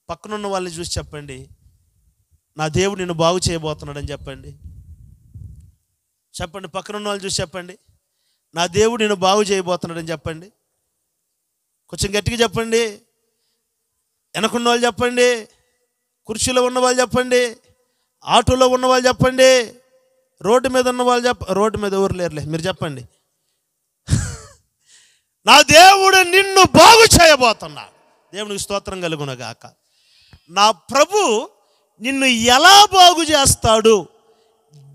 పక్కనున్న వాళ్ళని చూసి చెప్పండి, నా దేవుడు నిన్ను బాగు చేయబోతున్నాడని చెప్పండి. చెప్పండి, పక్కనున్న వాళ్ళని చూసి చెప్పండి, నా దేవుడు నిన్ను బాగు చేయబోతున్నాడని చెప్పండి. కొంచెం గట్టిగా చెప్పండి. వెనకున్న వాళ్ళు చెప్పండి, కుర్చీలో ఉన్న వాళ్ళు చెప్పండి, ఆటోలో ఉన్న వాళ్ళు చెప్పండి, రోడ్డు మీద ఉన్న వాళ్ళు రోడ్డు మీద ఎవరు లేరులే, మీరు చెప్పండి. నా దేవుడు నిన్ను బాగు చేయబోతున్నాడు. దేవునికి స్తోత్రం కలుగునగాక. నా ప్రభు నిన్ను ఎలా బాగు చేస్తాడు,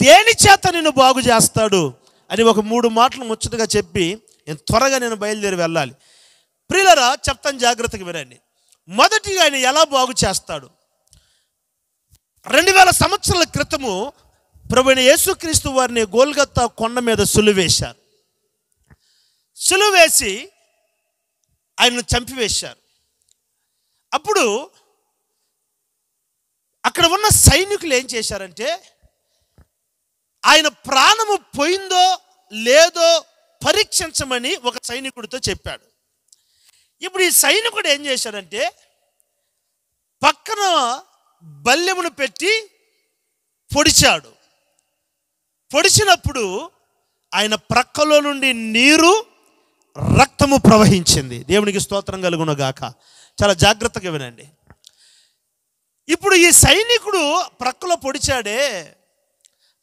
దేని చేత నిన్ను బాగు చేస్తాడు అని ఒక 3 మాటలు ముచ్చటగా చెప్పి త్వరగా నేను బయలుదేరి వెళ్ళాలి. ప్రియులరా, చెప్తాను, జాగ్రత్తగా వినండి. మొదటిగా ఆయన ఎలా బాగు చేస్తాడు. 2000 సంవత్సరాల క్రితము ప్రభువైన యేసుక్రీస్తు వారిని గోల్గొతా కొండ మీద సిలువేశారు. సిలువేసి ఆయనను చంపివేశారు. అప్పుడు అక్కడ ఉన్న సైనికులు ఏం చేశారంటే, ఆయన ప్రాణము పోయిందో లేదో పరీక్షించమని ఒక సైనికుడితో చెప్పాడు. ఇప్పుడు ఈ సైనికుడు ఏం చేశాడంటే, పక్కన బల్లెమును పెట్టి పొడిచాడు. పొడిచినప్పుడు ఆయన ప్రక్కలో నుండి నీరు, రక్తము ప్రవహించింది. దేవునికి స్తోత్రం కలుగునగాక. చాలా జాగ్రత్తగా వినండి. ఇప్పుడు ఈ సైనికుడు ప్రక్కలో పొడిచాడే,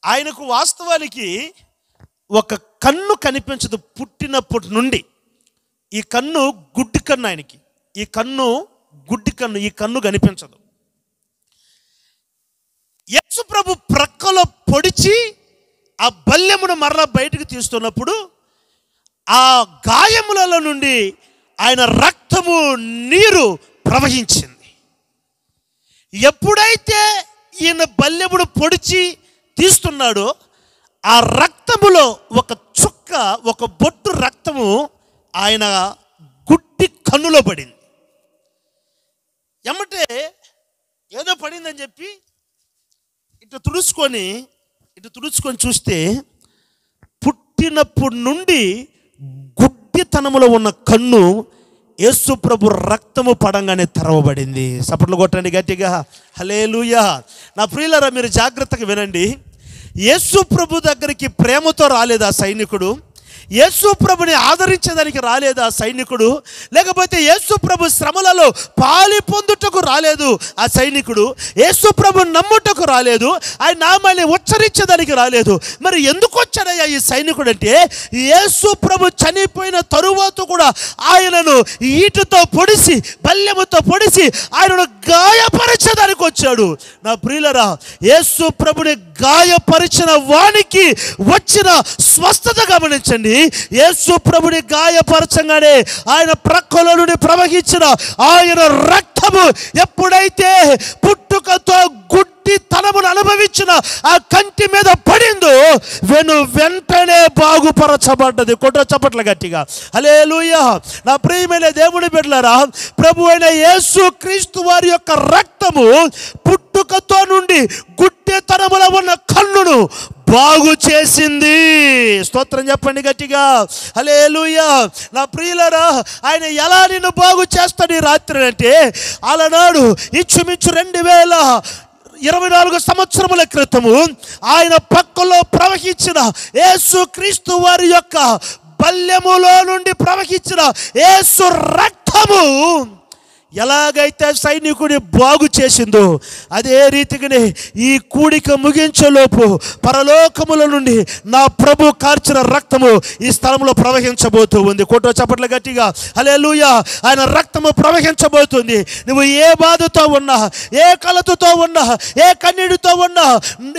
ఆయనకు వాస్తవానికి ఒక కన్ను కనిపించదు పుట్టినప్పటి నుండి. ఈ కన్ను గుడ్డి కన్ను ఆయనకి, ఈ కన్ను గుడ్డి కన్ను, ఈ కన్ను కనిపించదు. యేసు ప్రభు ప్రక్కలో పొడిచి ఆ బల్లెమును మరలా బయటకు తీస్తున్నప్పుడు ఆ గాయములలో నుండి ఆయన రక్తము, నీరు ప్రవహించింది. ఎప్పుడైతే ఈయన బల్లెమును పొడిచి తీస్తున్నాడో ఆ రక్తములో ఒక చుక్క, ఒక బొట్టు రక్తము ఆయన గుడ్డి కన్నులో పడింది. ఎమ్మటే ఏదో పడిందని చెప్పి ఇటు తుడుచుకొని చూస్తే పుట్టినప్పటి నుండి గుడ్డితనములో ఉన్న కన్ను యేసు ప్రభు రక్తము పడంగానే తెరవబడింది. చప్పట్లు కొట్టండి గట్టిగా, హల్లెలూయా. నా ప్రియులారా, మీరు జాగ్రత్తగా వినండి. యేసు ప్రభు దగ్గరికి ప్రేమతో రాలేదు ఆ సైనికుడు, యేసు ప్రభుని ఆదరించేదానికి రాలేదు ఆ సైనికుడు, లేకపోతే యేసు ప్రభు శ్రమలలో పాలి పొందుటకు రాలేదు ఆ సైనికుడు, యేసు ప్రభు నమ్ముటకు రాలేదు, ఆయన నామాన్ని ఉచ్చరించేదానికి రాలేదు. మరి ఎందుకు వచ్చాడయ్యా ఈ సైనికుడు అంటే, యేసు ప్రభు చనిపోయిన తరువాత కూడా ఆయనను ఈటుతో పొడిసి, బల్లెముతో పొడిసి ఆయనను గాయపరచడానికి వచ్చాడు. నా ప్రియులరా, యేసు ప్రభుని గాయపరిచిన వానికి వచ్చిన స్వస్థత గమనించండి. యేసు ప్రభుని గాయపరచంగానే ఆయన ప్రక్కలో నుండి ప్రవహించిన ఆయన రక్తము ఎప్పుడైతే పుట్టుకతో గుడ్డితనమును అనుభవించిన ఆ కంటి మీద పడిందో వెంటనే బాగుపరచబడ్డది. కొట్ట చప్పట్ల గట్టిగా, హల్లెలూయా. నా ప్రియమైన దేవుని బిడ్డలారా, ప్రభు అయిన యేసు క్రీస్తు వారి యొక్క రక్తము పుట్టుకతో నుండి గుడ్డితనములో ఉన్న కన్నును బాగు చేసింది. స్తోత్రం చెప్పండి గట్టిగా, హల్లెలూయా. నా ప్రియులారా, ఆయన ఎలా నిన్ను బాగు చేస్తాడు ఈ రాత్రి అంటే, అలనాడు ఇంచుమించు 2024 సంవత్సరముల క్రితము ఆయన పక్కలో ప్రవహించిన యేసు క్రీస్తు వారి యొక్క బల్లెములో నుండి ప్రవహించిన యేసు రక్తము ఎలాగైతే సైనికుడి బాగు చేసిందో అదే రీతిగానే ఈ కూడిక ముగించేలోపు పరలోకముల నుండి నా ప్రభు కార్చిన రక్తము ఈ స్థలంలో ప్రవహించబోతూ ఉంది. కోటో చప్పట్ల గట్టిగా, హల్లెలూయా. ఆయన రక్తము ప్రవహించబోతుంది. నువ్వు ఏ బాధతో ఉన్నా, ఏ కలతతో ఉన్నా, ఏ కన్నీటితో ఉన్నా,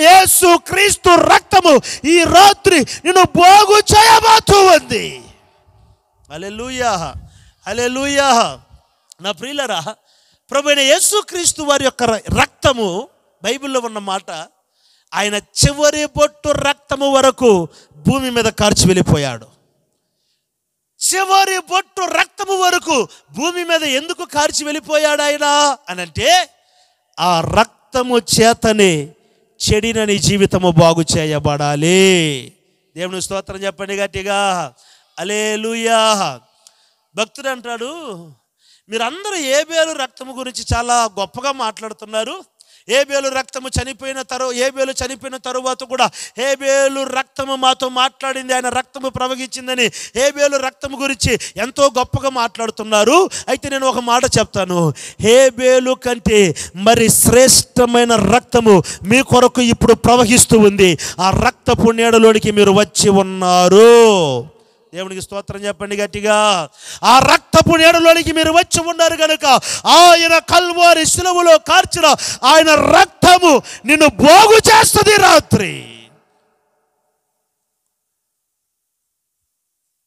యేసు క్రీస్తు రక్తము ఈ రాత్రి నిన్ను బాగు చేయబోతూ ఉంది. హల్లెలూయా, హల్లెలూయా. నా ప్రియులరా, ప్రభువైన యేసుక్రీస్తు వారి యొక్క రక్తము, బైబిల్లో ఉన్న మాట, ఆయన చివరి బొట్టు రక్తము వరకు భూమి మీద కార్చి వెళ్ళిపోయాడు. చివరి బొట్టు రక్తము వరకు భూమి మీద ఎందుకు కార్చి వెళ్ళిపోయాడు ఆయన అనంటే, ఆ రక్తము చేతనే చెడిన నీ జీవితము బాగు చేయబడాలి. దేవుని స్తోత్రం చెప్పండి గట్టిగా, హల్లెలూయా. భక్తుడు అంటాడు, మీరందరూ ఏబేలు రక్తము గురించి చాలా గొప్పగా మాట్లాడుతున్నారు, హేబేలు చనిపోయిన తరువాత కూడా హేబేలు రక్తము మాతో మాట్లాడింది, ఆయన రక్తము ప్రవహించిందని హేబేలు రక్తము గురించి ఎంతో గొప్పగా మాట్లాడుతున్నారు. అయితే నేను ఒక మాట చెప్తాను, హేబేలు కంటే మరి శ్రేష్టమైన రక్తము మీ కొరకు ఇప్పుడు ప్రవహిస్తూ ఉంది. ఆ రక్తపు నీడలోనికి మీరు వచ్చి ఉన్నారు. దేవునికి స్తోత్రం చెప్పండి గట్టిగా. ఆ రక్తపు నీడలోనికి మీరు వచ్చి ఉన్నారు కనుక ఆయన కల్వారి శిలువలో కార్చిన ఆయన రక్తము నిన్ను బాగు చేస్తుంది. రాత్రి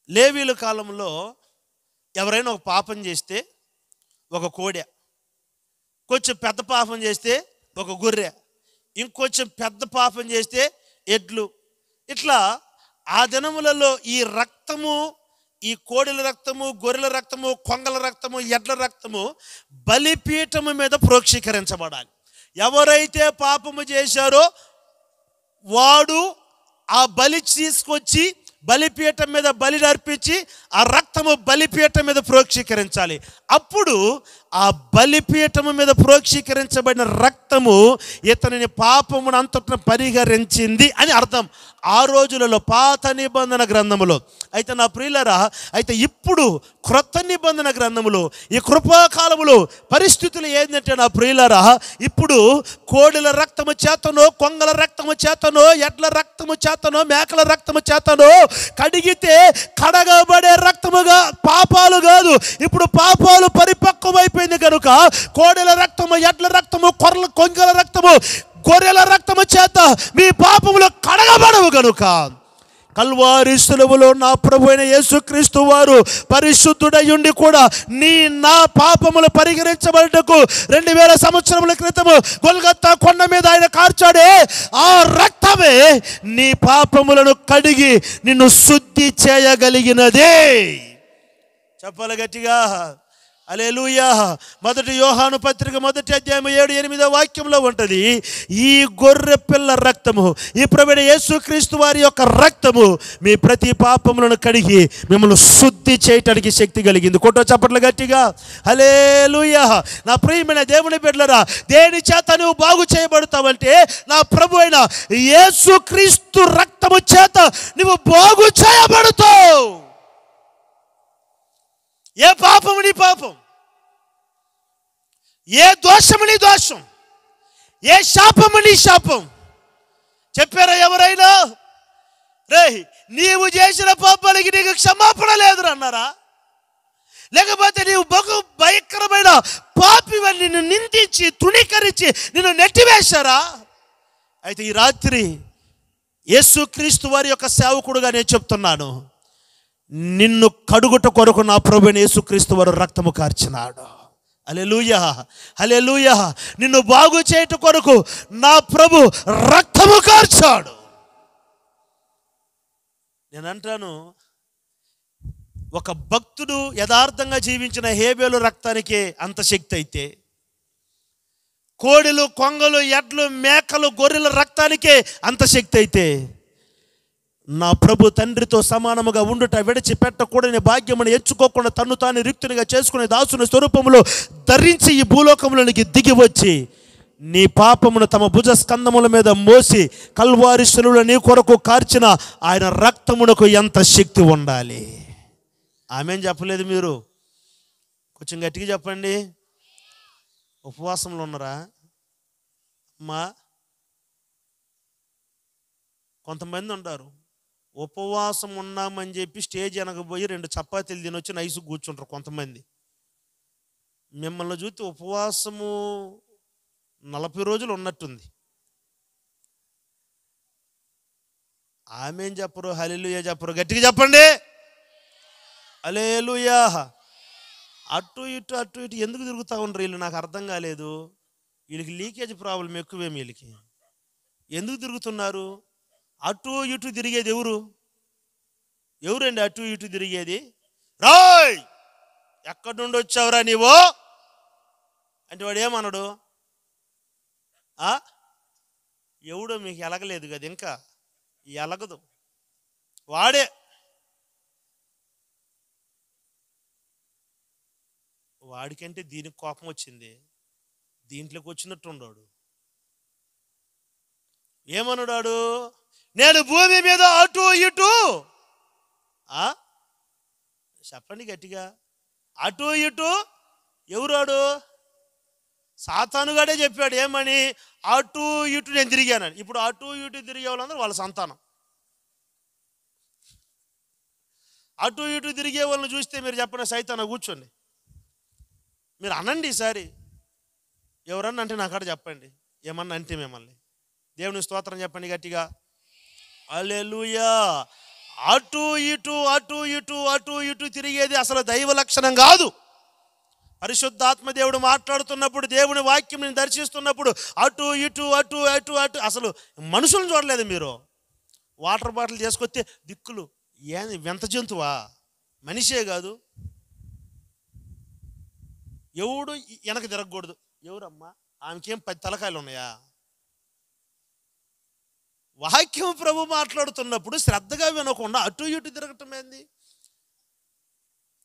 లేవీల కాలంలో ఎవరైనా ఒక పాపం చేస్తే ఒక కోడె, కొంచెం పెద్ద పాపం చేస్తే ఒక గొర్రె, ఇంకొంచెం పెద్ద పాపం చేస్తే ఎడ్లు. ఇట్లా ఆ దినములలో ఈ రక్తము, ఈ కోడెల రక్తము, గొర్రెల రక్తము, కొంగల రక్తము, ఎడ్ల రక్తము బలిపీఠము మీద ప్రోక్షీకరించబడాలి. ఎవరైతే పాపము చేశారో వాడు ఆ బలి తీసుకొచ్చి బలిపీఠం మీద బలిని అర్పించి ఆ రక్తము బలిపీఠం మీద ప్రోక్షీకరించాలి. అప్పుడు ఆ బలిపీఠము మీద ప్రోక్షీకరించబడిన రక్తము ఇతనిని పాపమును అంతటిని పరిహరించింది అని అర్థం ఆ రోజులలో, పాత నిబంధన గ్రంథములో. అయితే నా ప్రియులరా, అయితే ఇప్పుడు క్రొత్త నిబంధన గ్రంథములో ఈ కృపాకాలములో పరిస్థితులు ఏంటంటే నా ప్రియులరా, ఇప్పుడు కోడెల రక్తము చేతనో, కొంగల రక్తము చేతనో, ఎడ్ల రక్తము చేతనో, మేకల రక్తము చేతనో కడిగితే కడగబడే రక్తముగా పాపాలు కాదు. ఇప్పుడు పాపాలు పరిపక్వమైపోయింది కనుక కోడెల రక్తము, ఎడ్ల రక్తము, కొంగల రక్తము, గొర్రెల రక్తము చేత మీ పాపములు కడగబడవు కనుక కల్వారి శిలువలో నా ప్రభువైన యేసుక్రీస్తు వారు పరిశుద్ధుడయుండి కూడా నా పాపములు పరిహరించబడటకు 2000 సంవత్సరముల క్రితము గొల్గొతా కొండ మీద ఆయన కార్చాడే ఆ రక్తమే నీ పాపములను కడిగి నిన్ను శుద్ధి చేయగలిగినదే. చెప్పాలి గట్టిగా హల్లెలూయా. 1 యోహాను పత్రిక 1వ అధ్యాయం 7-8 వాక్యంలో ఉంటుంది, ఈ గొర్రె పిల్ల రక్తము, ఈ ప్రభువైన యేసుక్రీస్తు వారి యొక్క రక్తము మీ ప్రతి పాపములను కడిగి మిమ్మల్ని శుద్ధి చేయటానికి శక్తి కలిగింది. కొట్టో చప్పట్లు గట్టిగా హల్లెలూయా. నా ప్రియమైన దేవుని బిడ్డలారా, దేని చేత నువ్వు బాగు చేయబడతావంటే నా ప్రభువైన యేసుక్రీస్తు రక్తము చేత నువ్వు బాగు చేయబడతావు. ఏ పాపము నీ పాపం, ఏ దోషము నీ దోషం, ఏ శాపము నీ శాపం. చెప్పారా ఎవరైనా? రే నీవు చేసిన పాపాలకి నీకు క్షమాపణ లేదు అన్నారా? లేకపోతే నీవు బహు భయంకరమైన పాపివని నిన్ను నిందించి తృణీకరించి నిన్ను నెట్టివేశారా? అయితే ఈ రాత్రి యేసుక్రీస్తు వారి యొక్క సేవకుడుగా నేను చెప్తున్నాను, నిన్ను కడుగుట కొరకు నా ప్రభువైన యేసుక్రీస్తు వారు రక్తము కార్చినాడు. హల్లెలూయా హల్లెలూయా. నిన్ను బాగు చేయట కొరకు నా ప్రభు రక్తము కార్చాడు. నేను అంటాను, ఒక భక్తుడు యథార్థంగా జీవించిన హేబేలు రక్తానికే అంత శక్తి అయితే, కోడెలు, కొంగలు, ఎడ్లు, మేకలు, గొర్రెల రక్తానికే అంత శక్తి అయితే, నా ప్రభు తండ్రితో సమానముగా ఉండుట విడిచిపెట్టకూడని భాగ్యమును ఎంచుకోకుండా తన్ను తాను రిక్తునిగా చేసుకునే దాసుని స్వరూపములో ధరించి ఈ భూలోకములోనికి దిగి వచ్చి నీ పాపమును తమ భుజ స్కందముల మీద మోసి కల్వారి శిలువలో నీ కొరకు కార్చిన ఆయన రక్తమునకు ఎంత శక్తి ఉండాలి. ఆమేన్ చెప్పలేదు మీరు? కొంచెం గట్టిగా చెప్పండి. ఉపవాసంలో ఉన్నారా అమ్మా? కొంతమంది ఉంటారు, ఉపవాసం ఉన్నామని చెప్పి స్టేజ్ వెనకపోయి 2 చపాతీలు తినొచ్చి నైసు కూర్చుంటారు కొంతమంది. మిమ్మల్ని చూస్తే ఉపవాసము 40 రోజులు ఉన్నట్టుంది. ఆమేన్ చెప్పరు, హల్లెలూయా చెప్పరు. గట్టిగా చెప్పండి హల్లెలూయా. అటు ఇటు ఎందుకు తిరుగుతూ ఉండరు వీళ్ళు? నాకు అర్థం కాలేదు. వీళ్ళకి లీకేజ్ ప్రాబ్లం ఎక్కువేమి. వీళ్ళకి ఎందుకు తిరుగుతున్నారు? అటు ఇటు తిరిగేది ఎవరండి అటు ఇటు తిరిగేది? రాయ్ ఎక్కడి నుండి వచ్చావురా నీవు అంటే వాడు ఏమన్నాడు? ఎవడో మీకు ఎలగలేదు కదా, ఇంకా ఎలగదు వాడే. వాడికంటే దీనికి కోపం వచ్చింది, దీంట్లోకి వచ్చినట్టు ఉండడు. ఏమన్నాడు? నేను భూమి మీద అటు ఇటు చెప్పండి గట్టిగా, అటు ఇటు. ఎవరాడు? సాతానుగాడే చెప్పాడు. ఏమని? అటు ఇటు నేను తిరిగానని. ఇప్పుడు అటు ఇటు తిరిగే వాళ్ళందరూ వాళ్ళ సంతానం. అటు ఇటు తిరిగే వాళ్ళని చూస్తే మీరు చెప్పండి, సైతాన కూర్చోండి, మీరు అనండి ఈసారి. ఎవరన్నా అంటే నాకాడ చెప్పండి, ఏమన్నా అంటే మిమ్మల్ని. దేవుని స్తోత్రం చెప్పండి గట్టిగా, హల్లెలూయా. అటు ఇటు అటు ఇటు అటు ఇటు తిరిగేది అసలు దైవ లక్షణం కాదు. పరిశుద్ధాత్మ దేవుడు మాట్లాడుతున్నప్పుడు, దేవుని వాక్యం నేను దర్శిస్తున్నప్పుడు అటు ఇటు అటు అటు అటు అసలు మనుషులను చూడలేదు మీరు. వాటర్ బాటిల్ చేసుకొస్తే దిక్కులు, ఏంది వింత జంతువా? మనిషే కాదు. ఎవడు వెనక తిరగకూడదు. ఎవరమ్మా ఆమెకేం 10 తలకాయలు ఉన్నాయా? వాక్యం ప్రభు మాట్లాడుతున్నప్పుడు శ్రద్ధగా వినకుండా అటు ఇటు తిరగటం ఏంది?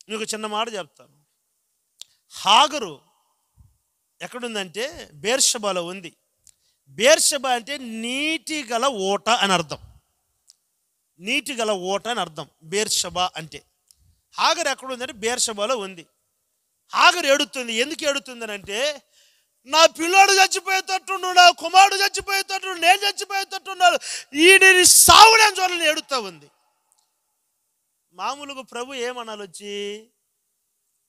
మీకు చిన్న మాట చెప్తాను. హాగరు ఎక్కడుందంటే బేర్షబాలో ఉంది. బేర్షబా అంటే నీటి గల ఓట అని అర్థం. నీటి గల ఓట అని అర్థం బేర్షబా అంటే. హాగరు ఎక్కడుందంటే బేర్షబాలో ఉంది. హాగరు ఏడుతుంది. ఎందుకు ఏడుతుందని అంటే, నా పిల్లాడు చచ్చిపోయేటట్టుండు, నా కుమారుడు చచ్చిపోయేటట్టు, నేను చచ్చిపోయేటట్టున్నాడు, ఈ నేను సావు నేను చూడాలని ఏడుస్తూ ఉంది. మామూలుగా ప్రభు ఏమనాలి వచ్చి,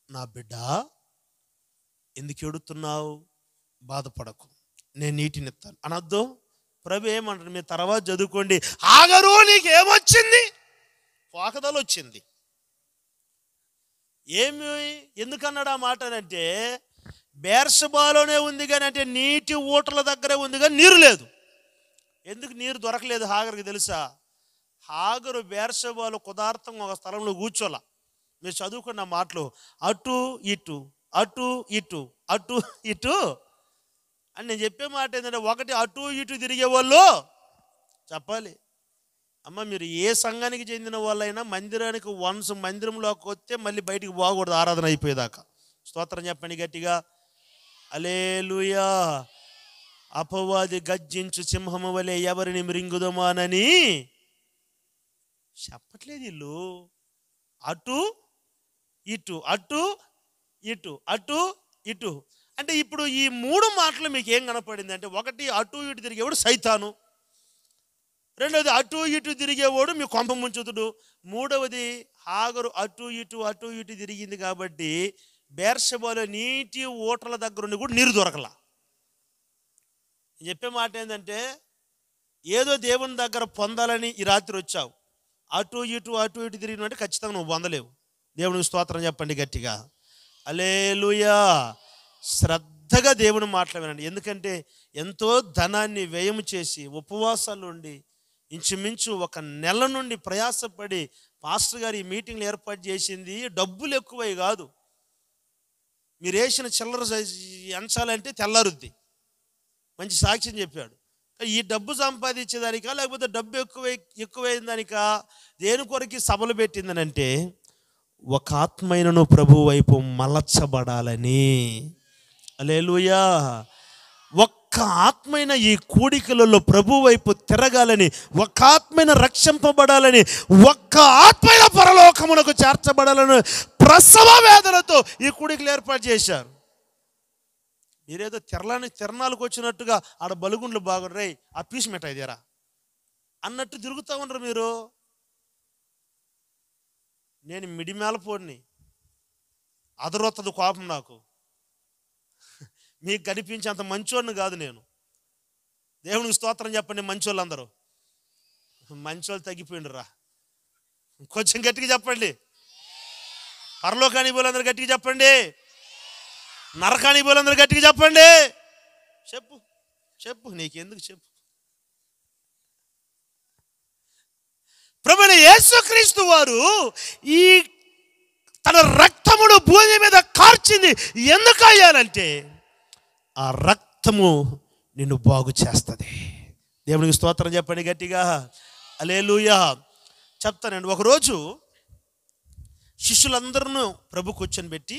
నా బిడ్డ ఎందుకు ఏడుతున్నావు, బాధపడకు, నేను నీటినిస్తాను అనొద్దు. ప్రభు ఏమంటారు? మీరు తర్వాత చదువుకోండి. హాగరు నీకు ఏమొచ్చింది? పోకదలు వచ్చింది. ఏమి ఎందుకన్నాడు ఆ మాట అంటే, బేర్షబాలోనే ఉంది కానీ, అంటే నీటి ఊటల దగ్గరే ఉంది కానీ నీరు లేదు. ఎందుకు నీరు దొరకలేదు హాగరుకి తెలుసా? హాగరు బేర్షబాలో కుదార్థంగా ఒక స్థలంలో కూర్చోలా. మీరు చదువుకున్న మాటలు అటు ఇటు అటు ఇటు అటు ఇటు అని నేను చెప్పే మాట ఏంటంటే, ఒకటి అటు ఇటు తిరిగే వాళ్ళు చెప్పాలి. అమ్మ, మీరు ఏ సంఘానికి చెందిన వాళ్ళైనా మందిరానికి వన్స్ మందిరంలోకి వస్తే మళ్ళీ బయటికి పోకూడదు ఆరాధన అయిపోయేదాకా. స్తోత్రం చెప్పండి గట్టిగా, హల్లెలూయా. అపవాది గర్జించు సింహము వలె ఎవరిని మృంగుదమానని చెప్పట్లేదు వీళ్ళు. అటు ఇటు అటు ఇటు అటు ఇటు అంటే ఇప్పుడు ఈ 3 మాటలు మీకు ఏం కనపడింది అంటే, ఒకటి అటు ఇటు తిరిగేవాడు సైతాను, రెండవది అటు ఇటు తిరిగేవాడు మీ కొంప ముంచుతుడు, మూడవది హాగరు అటు ఇటు తిరిగింది కాబట్టి బేర్షబాలో నీటి ఓటల దగ్గర ఉండి కూడా నీరు దొరకలా. చెప్పే మాట ఏంటంటే, ఏదో దేవుని దగ్గర పొందాలని ఈ రాత్రి వచ్చావు, అటు ఇటు తిరిగినంటే ఖచ్చితంగా నువ్వు పొందలేవు. దేవునికి స్తోత్రం చెప్పండి గట్టిగా, హల్లెలూయా. శ్రద్ధగా దేవుని మాటలు వినండి. ఎందుకంటే ఎంతో ధనాన్ని వ్యయం చేసి ఉపవాసాలు ఉండి ఇంచుమించు 1 నెల నుండి ప్రయాసపడి పాస్టర్ గారు ఈ మీటింగ్లు ఏర్పాటు చేసింది డబ్బులు ఎక్కువై కాదు. మీరు వేసిన చిల్లర ఎంచాలంటే తెల్లారుద్ది. మంచి సాక్ష్యం చెప్పాడు. ఈ డబ్బు సంపాదించేదానికా లేకపోతే డబ్బు ఎక్కువైన దానికా, దేని కొరకు సభలు పెట్టిందనంటే, ఒక ఆత్మైనను ప్రభు వైపు మలచబడాలని. హల్లెలూయా. ఒక్క ఆత్మైన ఈ కూడికలలో ప్రభు వైపు తిరగాలని, ఒక్క ఆత్మైన రక్షింపబడాలని, ఒక్క ఆత్మైన పరలోకమునకు చేర్చబడాలని ప్రసవ వేదనతో ఈ కూడికలు ఏర్పాటు చేశారు. మీరేదో తిరణాలకు వచ్చినట్టుగా ఆడ బలుగుండ్లు బాగుండ్రై ఆ పీసు మిఠాయి తీరా అన్నట్టు తిరుగుతూ ఉండరు మీరు. నేను మిడిమేలపోడిని, అదరొత్తది కోపం నాకు. మీకు కనిపించేంత మంచోడిని కాదు నేను. దేవునికి స్తోత్రం చెప్పండి. మంచోళ్ళందరూ మంచోళ్ళు తగ్గిపోయిండ్రా. కొంచెం గట్టిగా చెప్పండి. పరలోకానికి పోలందరూ గట్టిగా చెప్పండి. నరకానికి పోలందరూ గట్టిగా చెప్పండి. చెప్పు చెప్పు, నీకెందుకు చెప్పు. ప్రభువైన యేసుక్రీస్తు వారు ఈ తన రక్తమును భూమి మీద కార్చింది ఎందుకు అయ్యాలంటే, ఆ రక్తము నిన్ను బాగు చేస్తుంది. దేవునికి స్తోత్రం చెప్పండి గట్టిగా, హల్లెలూయా. చెప్తానండి. ఒకరోజు శిష్యులందరూ ప్రభు కూర్చొని పెట్టి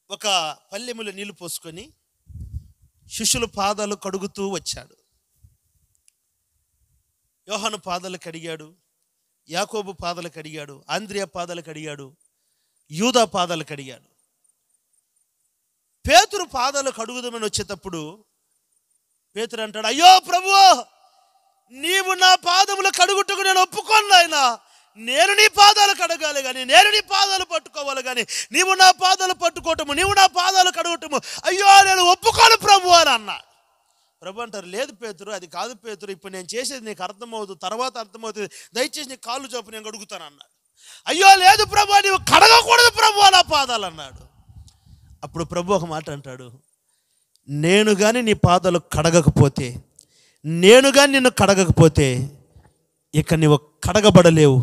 ఒక పల్లెములో నీళ్లు పోసుకొని శిష్యుల పాదాలు కడుగుతూ వచ్చాడు. యోహాను పాదాలు కడిగాడు, యాకోబు పాదాలు కడిగాడు, ఆంద్రియ పాదాలు కడిగాడు, యూదా పాదాలు కడిగాడు. పేతురు పాదాలు కడుగుదామని వచ్చేటప్పుడు పేతురు అంటాడు, అయ్యో ప్రభువా, నీవు నా పాదములు కడుగుటకు నేను ఒప్పుకోను నాయనా. నేను నీ పాదాలు కడగాలి కానీ, నేను నీ పాదాలు పట్టుకోవాలి కానీ, నీవు నా పాదాలు పట్టుకోవటము, నీవు నా పాదాలు కడగటము అయ్యో నేను ఒప్పుకోను ప్రభు అని అన్నాడు. ప్రభు అంటారు, లేదు పేతురు, అది కాదు పేతురు, ఇప్పుడు నేను చేసేది నీకు అర్థమవుతుంది, తర్వాత అర్థమవుతుంది, దయచేసి నీ కాళ్ళు చూపు నేను కడుగుతాను అన్నాడు. అయ్యో లేదు ప్రభు, నీవు కడగకూడదు ప్రభు నా పాదాలు అన్నాడు. అప్పుడు ప్రభు ఒక మాట అంటాడు, నేను కానీ నీ పాదాలు కడగకపోతే, నేను కానీ నిన్ను కడగకపోతే ఇక నీవు కడగబడలేవు,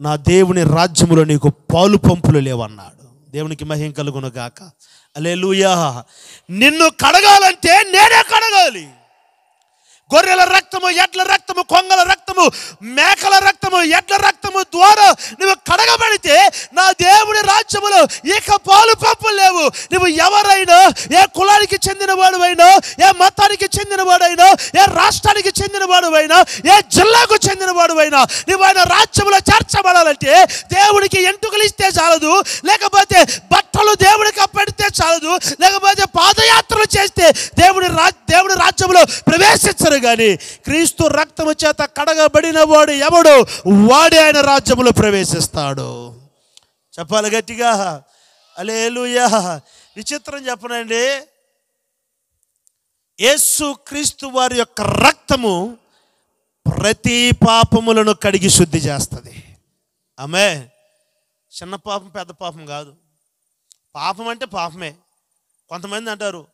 నా దేవుని రాజ్యములో నీకు పాలు పంపులు లేవన్నాడు. దేవునికి మహిమ కలుగును గాక. హల్లెలూయా. నిన్ను కడగాలంటే నేనే కడగాలి. గొర్రెల రక్తము, ఎడ్ల రక్తము, కొంగల రక్తము, మేకల రక్తము, ఎడ్ల రక్తము ద్వారా నువ్వు కడగబడితే నా దేవుని రాజ్యములో ఇక పాలు పంపులు లేవు. నువ్వు ఎవరైనా, ఏ కులానికి చెందినవాడువైనా, ఏ మతానికి చెందినవాడైనా, ఏ రాష్ట్రానికి చెందినవాడువైనా, ఏ జిల్లాకు చెందినవాడువైనా, నువ్వు ఆయన రాజ్యములో చేర్చబడాలంటే దేవునికి ఎంటుకలు ఇస్తే చాలదు, లేకపోతే బట్టలు దేవుడికి అప్పడితే చాలదు, లేకపోతే పాదయాత్రలు చేస్తే దేవుడి రాజ్యములో ప్రవేశించరు. కానీ క్రీస్తు రక్తము చేత కడగబడిన వాడు ఎవడు, వాడే ఆయన రాజ్యములో ప్రవేశిస్తాడు. చెప్పాలి గట్టిగా హల్లెలూయా. విచిత్రం చెప్పనండి, యేసు క్రీస్తు వారి యొక్క రక్తము ప్రతి పాపములను కడిగి శుద్ధి చేస్తుంది. ఆమె చిన్న పాపం పెద్ద పాపం కాదు. పాపం అంటే పాపమే. కొంతమంది అంటారు,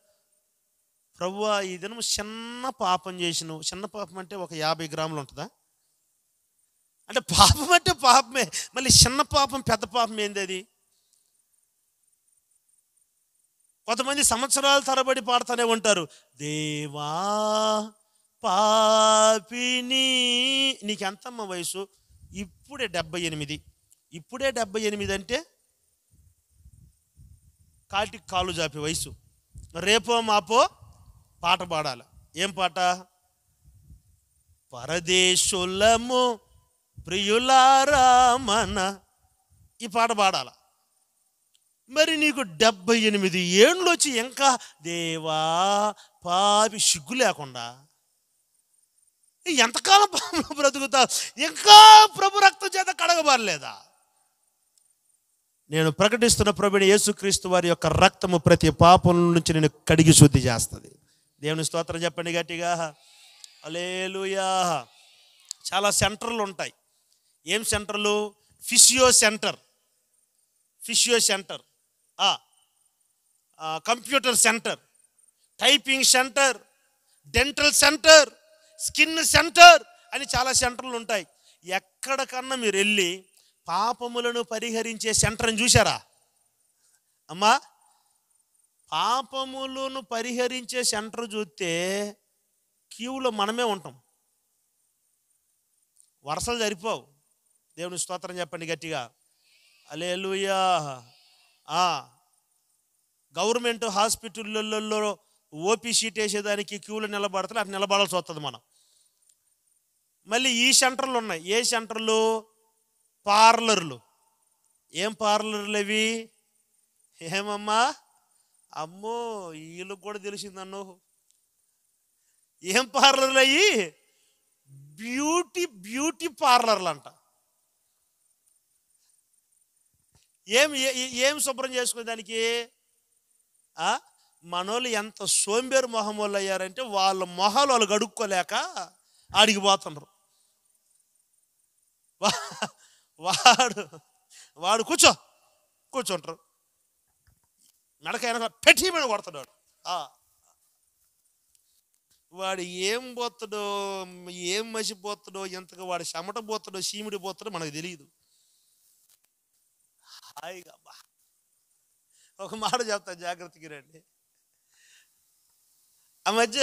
ప్రభువా ఈ దినం చిన్న పాపం చేసినావు. చిన్న పాపం అంటే ఒక 50 గ్రాములు ఉంటుందా? అంటే పాపం అంటే పాపమే, మళ్ళీ చిన్న పాపం పెద్ద పాపం ఏంది అది? కొంతమంది సంవత్సరాల తరబడి పాడుతూనే ఉంటారు, దేవా పాపిని. నీకెంతమ్మ వయసు? ఇప్పుడే 78. ఇప్పుడే 78 అంటే కాటికి కాళ్ళు జాపే వయసు. రేపో మాపో పాట పాడాలి. ఏం పాట? పరదేశులము ప్రియులారా మన, ఈ పాట పాడాల. మరి నీకు 78 ఏండ్లు వచ్చి ఇంకా దేవా పాపి సిగ్గు లేకుండా ఎంతకాలం పాపంలో బ్రతుకుతావు? ఇంకా ప్రభు రక్తం చేత కడగబారలేదా? నేను ప్రకటిస్తున్న ప్రభుని యేసుక్రీస్తు వారి యొక్క రక్తము ప్రతి పాపం నుంచి నేను కడిగి శుద్ధి చేస్తుంది. దేవుని స్తోత్రం చెప్పండి గట్టిగా హల్లెలూయా. చాలా సెంటర్లు ఉంటాయి. ఏం సెంటర్లు? Physio centre, computer centre, typing centre, dental centre, skin centre అని చాలా సెంటర్లు ఉంటాయి. ఎక్కడికన్నా మీరు వెళ్ళి పాపములను పరిహరించే సెంటర్ని చూసారా అమ్మా? పాపములను పరిహరించే సెంటర్ చూస్తే క్యూలో మనమే ఉంటాం, వరుసలు సరిపోవు. దేవుని స్తోత్రం చెప్పండి గట్టిగా హల్లెలూయా. గవర్నమెంట్ హాస్పిటల్లో ఓపీ షీట్ వేసేదానికి క్యూలో నిలబడతారు, అటు నిలబడాల్సి వస్తుంది మనం. మళ్ళీ ఈ సెంటర్లు ఉన్నాయి. ఏ సెంటర్లు? పార్లర్లు. ఏం పార్లర్లు అవి? ఏమమ్మా? అమ్మో వీళ్ళకి కూడా తెలిసిందన్ను. ఏం పార్లర్లు అయ్యి? బ్యూటీ పార్లర్లు అంట. ఏం శుభ్రం చేసుకునే దానికి? మనోళ్ళు ఎంత సోంబేరు మొహం వాళ్ళు అయ్యారంటే వాళ్ళ మొహాలు వాళ్ళు గడుక్కోలేక ఆడికి పోతున్నారు. వాడు కూర్చోంటారు, నడకైనా పెట్టి మీద కొడతాడు. వాడు ఏం పోతాడో, ఏం మసిపోతాడో, ఎంతగా వాడు చెమట పోతాడో, చీమిడి పోతాడో మనకు తెలియదు. హాయిగా ఒక మాట చెప్తాను, జాగ్రత్తగా రండి. ఆ మధ్య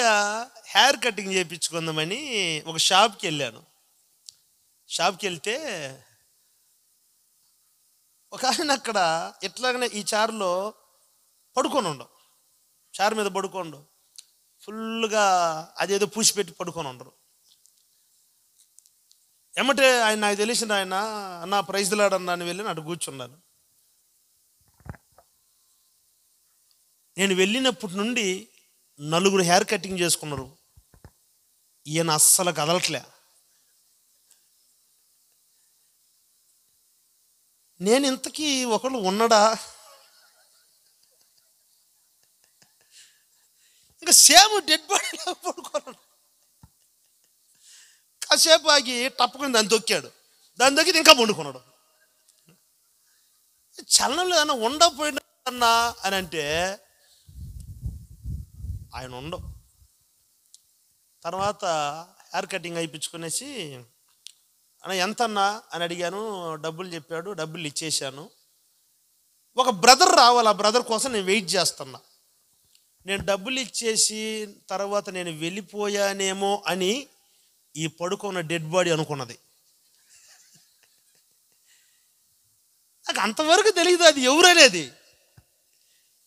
హెయిర్ కటింగ్ చేయించుకుందామని ఒక షాప్కి వెళ్ళాను. షాప్కి వెళ్తే ఒక ఆయన అక్కడ ఎట్లాగనే ఈ చారులో పడుకొని ఉండవు, చారు మీద పడుకోండు, ఫుల్గా అదేదో పూసిపెట్టి పడుకొని ఉండరు. ఏమంటే ఆయన నాకు తెలిసిన ఆయన అన్న ప్రైజ్లాడన్నాను వెళ్ళి అటు కూర్చున్నాను. నేను వెళ్ళినప్పటి నుండి 4 హెయిర్ కటింగ్ చేసుకున్నారు. ఈయన అస్సలు కదలట్లే. నేను ఇంతకీ ఒకళ్ళు ఉన్నాడా? ఇంకా సేమ్ డెడ్ బాడీలో పడుకున్నాడు. కాసేపు ఆగి టప్పుకుని దాన్ని తొక్కాడు. దాన్ని తొక్కితే ఇంకా పండుకున్నాడు. చలనం లేదన్నా ఉండపోయినా అని అంటే ఆయన ఉండవు. తర్వాత హెయిర్ కటింగ్ అయిపించుకునేసి అన్న ఎంత అన్నా అని అడిగాను. డబ్బులు చెప్పాడు. డబ్బులు ఇచ్చేసాను. ఒక బ్రదర్ రావాలి. ఆ బ్రదర్ కోసం నేను వెయిట్ చేస్తున్నా. నేను డబ్బులు ఇచ్చేసి తర్వాత నేను వెళ్ళిపోయానేమో అని ఈ పడుకున్న డెడ్ బాడీ అనుకున్నది. నాకు అంతవరకు తెలియదు అది ఎవరనేది.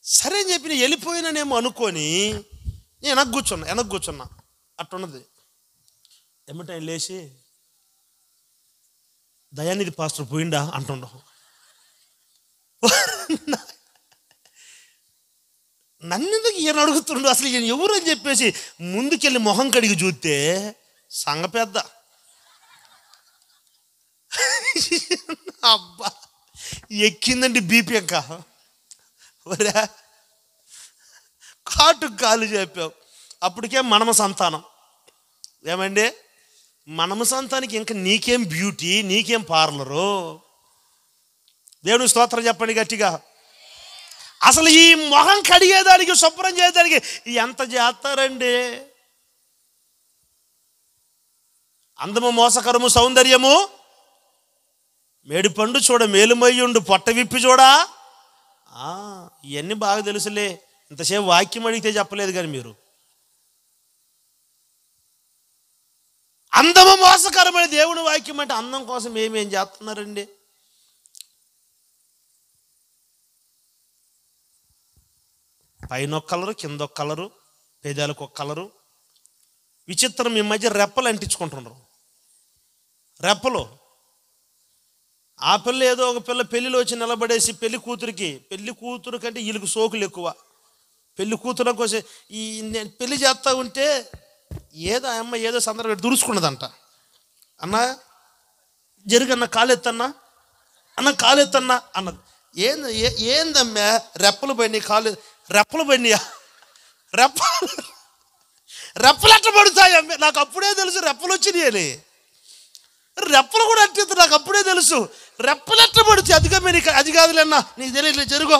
సరే అని చెప్పి నేను వెళ్ళిపోయినానేమో అనుకొని నేను వెనక్కి కూర్చున్నా. అట్టున్నది. ఏమంటే ఆయన లేచి దయానిధి పాస్టర్ పోయిండా అంటుండవు. నన్నెందుకు ఈయన అడుగుతుండు? అసలు ఈయన ఎవరు అని చెప్పేసి ముందుకెళ్ళి మొహం కడిగి చూస్తే సంగ పెద్ద. అబ్బా ఎక్కిందండి బీపీ. ఇంకా ఒరే కాలు చెప్పావు. అప్పటికే మనమ సంతానం. ఏమండి మనమ సంతానికి ఇంకా నీకేం బ్యూటీ, నీకేం పార్లరు. దేవుని స్తోత్రం చెప్పండి గట్టిగా. అసలు ఈ మొహం కడిగేదానికి శుభ్రం చేయడానికి ఎంత చేస్తారండి? అందము మోసకరము సౌందర్యము మేడిపండు చూడ మేలుమయ్యుండు పొట్ట విప్పి చూడా. ఇవన్నీ బాగా తెలుసులే. ఇంతసేపు వాక్యం అడిగితే చెప్పలేదు కానీ మీరు. అందము మోసకరమైన దేవుని వాక్యం అంటే అందం కోసం ఏమేం చేస్తున్నారండి? పైన ఒక కలరు, కింద ఒక కలరు, పేదాలకు ఒక కలరు. విచిత్రం, ఈ మధ్య రెప్పలు అంటించుకుంటున్నారు. రెప్పలు. ఆ పిల్ల ఏదో ఒక పిల్ల పెళ్ళిలో వచ్చి నిలబడేసి పెళ్లి కూతురు కంటే వీళ్ళకి సోకులు ఎక్కువ. పెళ్లి కూతురు కోసం ఈ నేను పెళ్లి చేస్తా ఉంటే ఏదో అమ్మ ఏదో సందర్భం దురుచుకున్నదంట. అన్న జరుగన్న కాలెత్తన్నా, అన్న కాలెత్తన్నా అన్నది. ఏందమ్మా రెప్పలు పడినాయి, రెప్పలు పడినాయా? రెప్పలు ఎట్లా పడుతాయి అమ్మే? నాకు అప్పుడే తెలుసు రెప్పలు వచ్చినాయి అని. రెప్పలు కూడా అంటుంది నాకు అప్పుడే తెలుసు. రెప్పలు ఎట్లా పడుతాయి? అదిగా నీకు అది కాదులేన్నా, నీకు తెలియట్లేదు, జరుగో.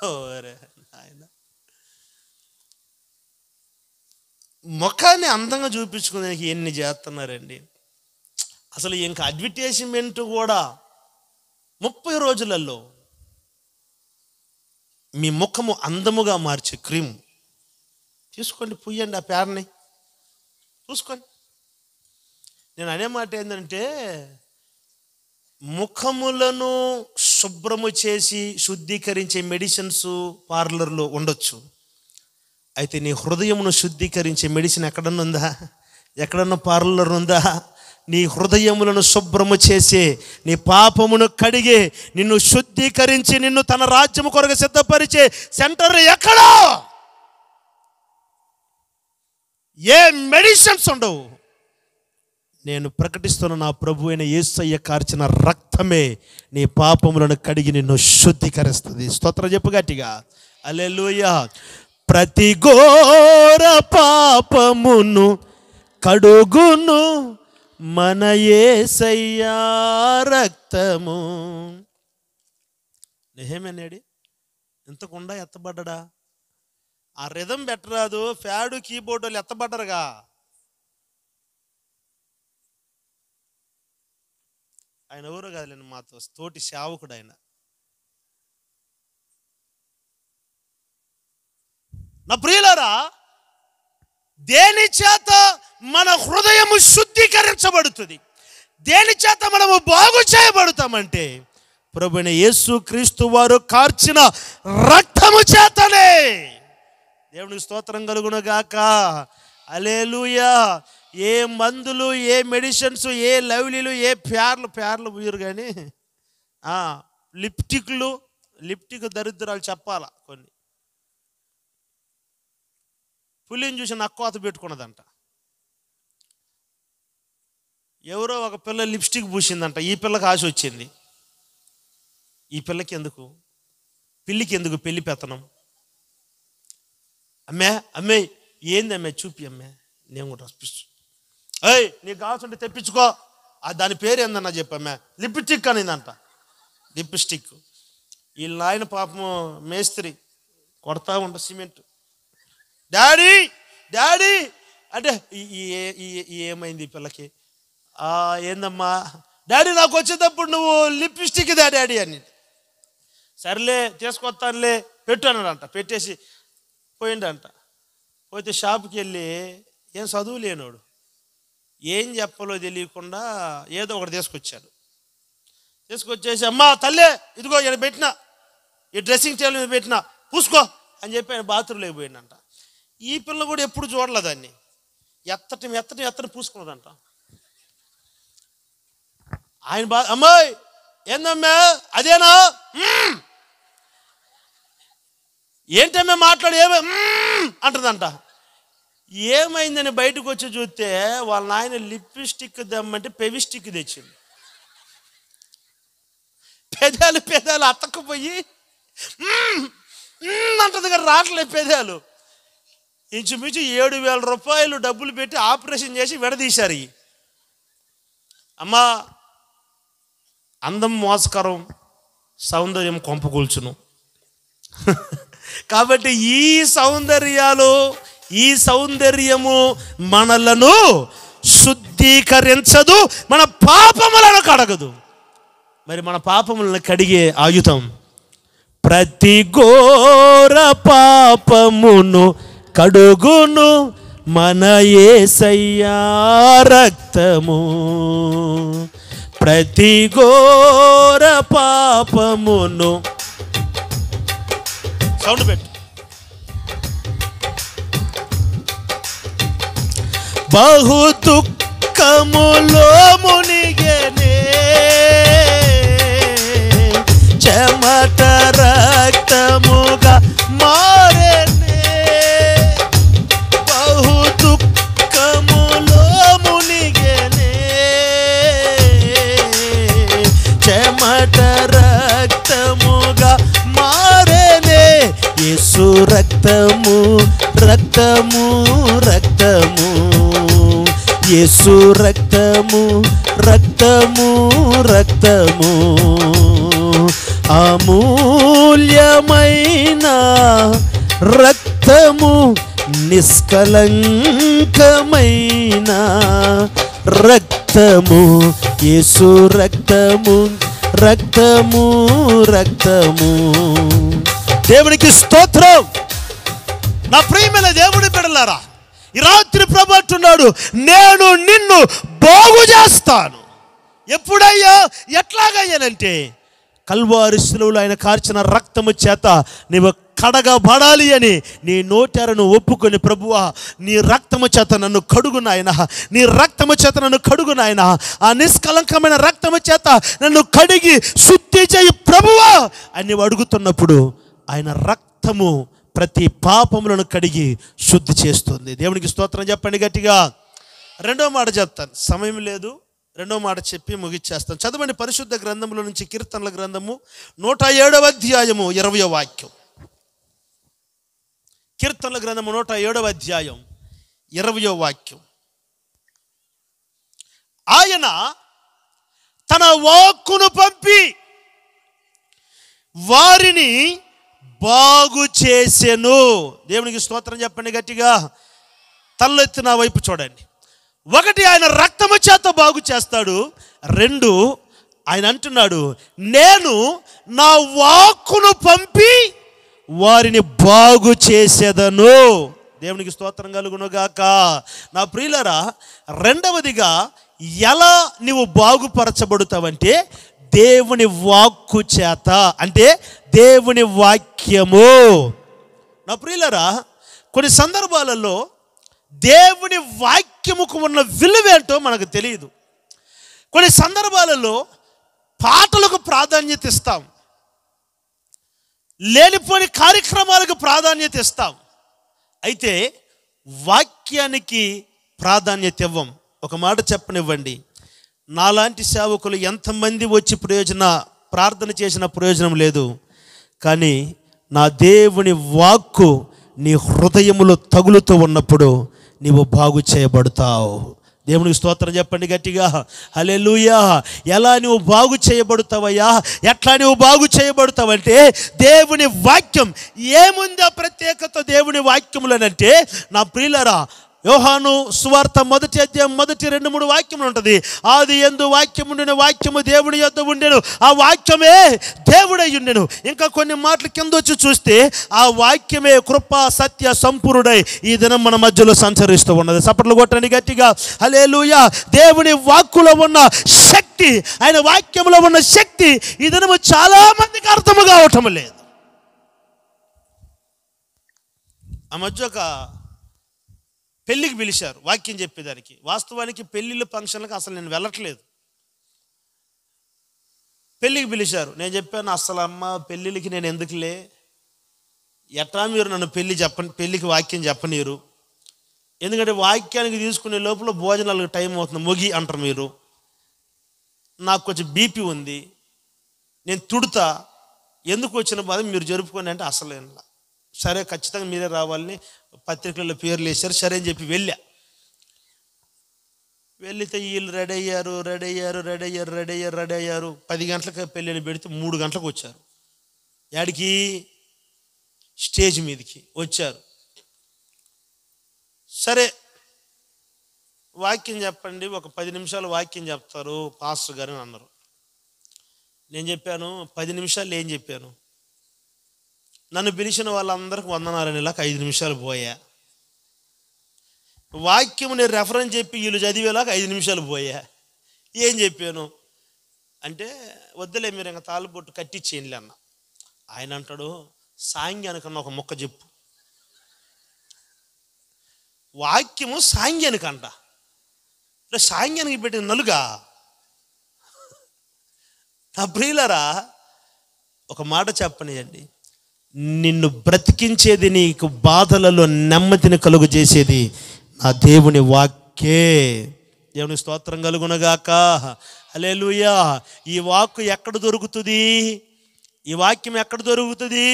ఓరే ఆయన ముఖాన్ని అందంగా చూపించుకునేకి ఎన్ని చేస్తున్నారండి. అసలు ఇంకా అడ్వర్టైజ్మెంట్ కూడా 30 రోజులలో మీ ముఖము అందముగా మార్చే క్రీమ్ తీసుకోండి, పుయ్యండి. ఆ పేరుని చూసుకోండి. నేను అనే మాట ఏంటంటే ముఖములను శుభ్రము చేసి శుద్ధీకరించే మెడిసిన్స్ పార్లర్లో ఉండొచ్చు. అయితే నీ హృదయమును శుద్ధీకరించే మెడిసిన్ ఎక్కడన్నా ఉందా? ఎక్కడన్నా పార్లర్ ఉందా? నీ హృదయములను శుభ్రము చేసి నీ పాపమును కడిగి నిన్ను శుద్ధీకరించి నిన్ను తన రాజ్యము కొరకు సిద్ధపరిచే సెంటర్ ఎక్కడో ఏ మెడిసిన్స్ ఉండవు. నేను ప్రకటిస్తున్న నా ప్రభు అయిన యేసయ్య కార్చిన రక్తమే నీ పాపములను కడిగి నిన్ను శుద్ధీకరిస్తుంది. స్తోత్రం చెప్పు గట్టిగా. హల్లెలూయా. ప్రతి ఘోర పాపమును కడుగును మన యేసయ్య రక్తము. నెహెమ్యానేడి ఇంతకుండా ఎత్తబడ్డా? ఆ రిథం పెట్టరాదు, ఫ్యాడు కీబోర్డు వాళ్ళు ఎత్తబడ్డరుగా. ఆయన ఎవరో కాదులేండి, మాతో తోటి సేవకుడు ఆయన. నా ప్రియులారా, దేని చేత మన హృదయము శుద్ధీకరించబడుతుంది, దేని చేత మనము బాగు చేయబడతామంటే ప్రభువైన యేసుక్రీస్తు వారు కార్చిన రక్తము చేతనే. దేవునికి స్తోత్రం కలుగును గాక. హల్లెలూయా. ఏ మందులు, ఏ మెడిసిన్స్, ఏ లవ్లీలు, ఏ ప్యార్లు పూయరు కానీ లిప్టిక్ దరిద్రాలు చెప్పాలా కొన్ని. పులిని చూసి నక్కోత పెట్టుకున్నదంట. ఎవరో ఒక పిల్ల లిప్స్టిక్ పూసిందంట. ఈ పిల్లకి ఆశ వచ్చింది. ఈ పిల్లకి ఎందుకు, పిల్లికి ఎందుకు పెళ్లి పెత్తనం? అమ్మే ఏంది అమ్మే, చూపి అమ్మే, నేను కూడా రప్పిస్తు. నీకు కావాల్సింటే తెప్పించుకో. దాని పేరు ఏందన్నా చెప్పమ్మా. లిప్స్టిక్ అనిందంట. లిప్స్టిక్. వీళ్ళ ఆయన పాపము మేస్త్రి కొడతా ఉంట సిమెంట్. డాడీ అంటే ఏమైంది ఈ పిల్లకి? ఏందమ్మా? డాడీ నాకు వచ్చేటప్పుడు నువ్వు లిప్స్టిక్ దా డాడీ అని. సర్లే తీసుకొస్తానులే, పెట్టు అన్నాడంట. పెట్టేసి పోయిండంట. పోతే షాప్కి వెళ్ళి ఏం చదువు లేనోడు ఏం చెప్పాలో తెలియకుండా ఏదో ఒకటి తీసుకొచ్చాడు. తీసుకొచ్చేసి అమ్మా తల్లే ఇదిగో ఇక్కడ పెట్టినా, ఈ డ్రెస్సింగ్ టేబుల్ మీద పెట్టినా, పూసుకో అని చెప్పి ఆయన బాత్రూంలో పోయిందంట. ఈ పిల్ల కూడా ఎప్పుడు చూడలేదాన్ని. ఎత్తని పూసుకున్నదంట. ఆయన అమ్మాయి ఏందమ్మా అదేనా, ఏంటమ్మా మాట్లాడు, అంటుందంట. ఏమైందని బయటకు వచ్చి చూస్తే వాళ్ళ నాయన లిప్స్టిక్ దమ్మంటే పెవిస్టిక్ తెచ్చింది. పెదాలు అతక్కుపోయి అంటది కదా, రావట్లేదు పెదాలు. ఇంచుమించు 7,000 రూపాయలు డబ్బులు పెట్టి ఆపరేషన్ చేసి విడదీశారు. అమ్మా అందం మోసకరం, సౌందర్యం కొంపకూల్చును. కాబట్టి ఈ సౌందర్యము మనలను శుద్ధీకరించదు, మన పాపములను కడగదు. మరి మన పాపములను కడిగే ఆయుధం ప్రతి ఘోర పాపమును కడుగును మన యేసయ్యా రక్తము. ప్రతి ఘోర పాపమును సౌండ్ పెట్టు. బహు దుఃఖములో మునిగెనే, చెమట రక్తముగా మారెనే. బహు దుఃఖములో మునిగెనే, చెమట రక్తముగా మారెనే. యేసు రక్తము రక్తము రక్తము, యేసు రక్తము రక్తము రక్తము. అమూల్యమైన రక్తము, నిష్కలంకమైన రక్తము. యేసు రక్తము రక్తము రక్తము. దేవునికి స్తోత్రం. నా ప్రియమైన దేవుని బిడ్డలారా, ఈ రాత్రి ప్రభు అంటున్నాడు, నేను నిన్ను బాగు చేస్తాను. ఎప్పుడయ్యా, ఎట్లాగయ్యానంటే కల్వారి శిలువలో ఆయన కార్చిన రక్తము చేత నీవు కడగబడాలి అని నీ నోటెరను ఒప్పుకొని, ప్రభువా నీ రక్తము చేత నన్ను కడుగు నాయన, నీ రక్తము చేత నన్ను కడుగు నాయన, ఆ నిష్కలంకమైన రక్తము చేత నన్ను కడిగి శుద్ధి చేయి ప్రభువా అని నీవు అడుగుతున్నప్పుడు ఆయన రక్తము ప్రతి పాపములను కడిగి శుద్ధి చేస్తుంది. దేవునికి స్తోత్రం చెప్పండి గట్టిగా. రెండో మాట చెప్తాను, సమయం లేదు. రెండో మాట చెప్పి ముగిచ్చేస్తాను. చదవండి పరిశుద్ధ గ్రంథంలో నుంచి కీర్తనల గ్రంథము 107వ అధ్యాయము 20వ వాక్యం. కీర్తనల గ్రంథము 107వ అధ్యాయం 20వ వాక్యం. ఆయన తన వాక్కును పంపి వారిని బాగు చేసెను. దేవునికి స్తోత్రం చెప్పండి గట్టిగా. తలెత్తి నా వైపు చూడండి. ఒకటి, ఆయన రక్తము చేత బాగు చేస్తాడు. రెండు, ఆయన అంటున్నాడు, నేను నా వాక్కును పంపి వారిని బాగు చేసేదను. దేవునికి స్తోత్రం కలుగునుగాక. నా ప్రియులరా, రెండవదిగా ఎలా నువ్వు బాగుపరచబడుతావంటే దేవుని వాక్కు చేత, అంటే దేవుని వాక్యము. నా ప్రియులరా, కొన్ని సందర్భాలలో దేవుని వాక్యముకు ఉన్న విలువేంటో మనకు తెలియదు. కొన్ని సందర్భాలలో పాటలకు ప్రాధాన్యత ఇస్తాం, లేనిపోని కార్యక్రమాలకు ప్రాధాన్యత ఇస్తాం, అయితే వాక్యానికి ప్రాధాన్యత ఇవ్వం. ఒక మాట చెప్పనివ్వండి, నాలాంటి సేవకులు ఎంతమంది వచ్చి ప్రార్థన చేసిన ప్రయోజనం లేదు. కానీ నా దేవుని వాక్కు నీ హృదయములో తగులుతూ ఉన్నప్పుడు నీవు బాగు చేయబడతావు. దేవునికి స్తోత్రం చెప్పండి గట్టిగా, హల్లెలూయా. ఎలా నువ్వు బాగు చేయబడతావయ్యా? ఎట్లా నువ్వు బాగు చేయబడతావంటే, దేవుని వాక్యం. ఏముందా ప్రత్యేకత దేవుని వాక్యములనంటే, నా ప్రియులారా, యోహాను సువార్త 1వ అధ్యాయం 1-2-3 వాక్యములు ఉంటుంది. ఆది యందు వాక్యము ఉండెను, వాక్యము దేవుని యొద్ద ఉండెను, ఆ వాక్యమే దేవుడై ఉండెను. ఇంకా కొన్ని మాటలు కింద వచ్చి చూస్తే, ఆ వాక్యమే కృపా సత్య సంపూర్ణుడై ఈ దినం మన మధ్యలో సంచరిస్తూ ఉన్నది. చప్పట్లు కొట్టండి గట్టిగా, హల్లెలూయా. దేవుని వాక్కులో ఉన్న శక్తి, ఆయన వాక్యంలో ఉన్న శక్తి ఈ దినము చాలా మందికి అర్థము కావటం లేదు. ఆ మధ్య ఒక పెళ్ళికి పిలిచారు వాక్యం చెప్పేదానికి. వాస్తవానికి పెళ్ళిళ్ళు ఫంక్షన్లకు అసలు నేను వెళ్ళట్లేదు. పెళ్ళికి పిలిచారు. నేను చెప్పాను, అసలు అమ్మ పెళ్ళిళ్ళకి నేను ఎందుకులే, ఎట్లా మీరు నన్ను పెళ్ళికి వాక్యం చెప్పనీరు, ఎందుకంటే వాక్యానికి తీసుకునే లోపల భోజనాలకు టైం అవుతుంది, మొగి అంటారు మీరు, నాకు కొంచెం బీపీ ఉంది, నేను తుడుతా, ఎందుకు వచ్చిన బాధ మీరు జరుపుకోండి అంటే అసలు సరే ఖచ్చితంగా మీరే రావాలని పత్రికల్లో పేర్లు వేశారు. సరే అని చెప్పి వెళితే వీళ్ళు రెడీ అయ్యారు. 10 గంటలకు పెళ్ళిని పెడితే 3 గంటలకు వచ్చారు. యాడికి? స్టేజ్ మీదకి వచ్చారు. సరే వాక్యం చెప్పండి, ఒక 10 నిమిషాలు వాక్యం చెప్తారు పాస్టర్ గారు అని అన్నారు. నేను చెప్పాను, 10 నిమిషాలు ఏం చెప్పాను, నన్ను పిలిచిన వాళ్ళందరికీ వందనాలని ఇలాగ 5 నిమిషాలు పోయా. వాక్యం నేను రెఫరెన్స్ చెప్పి వీళ్ళు చదివేలాగా 5 నిమిషాలు పోయా. ఏం చెప్పాను అంటే, వద్దులే మీరు ఇంకా తాళబొట్టు కట్టించేయండి అన్న. ఆయన అంటాడు, సాంగ్యానికన్నా ఒక మొక్క చెప్పు. వాక్యము సాంగ్యానికంట, సాంగ్యానికి పెట్టిన నలుగా. నా ప్రియులారా, ఒక మాట చెప్పనియండి, నిన్ను బ్రతికించేది, నీకు బాధలలో నెమ్మదిని కలుగు చేసేది నా దేవుని వాక్యే. దేవుని స్తోత్రం కలుగునగాక, హల్లెలూయా. ఈ వాక్కు ఎక్కడ దొరుకుతుంది? ఈ వాక్యం ఎక్కడ దొరుకుతుంది?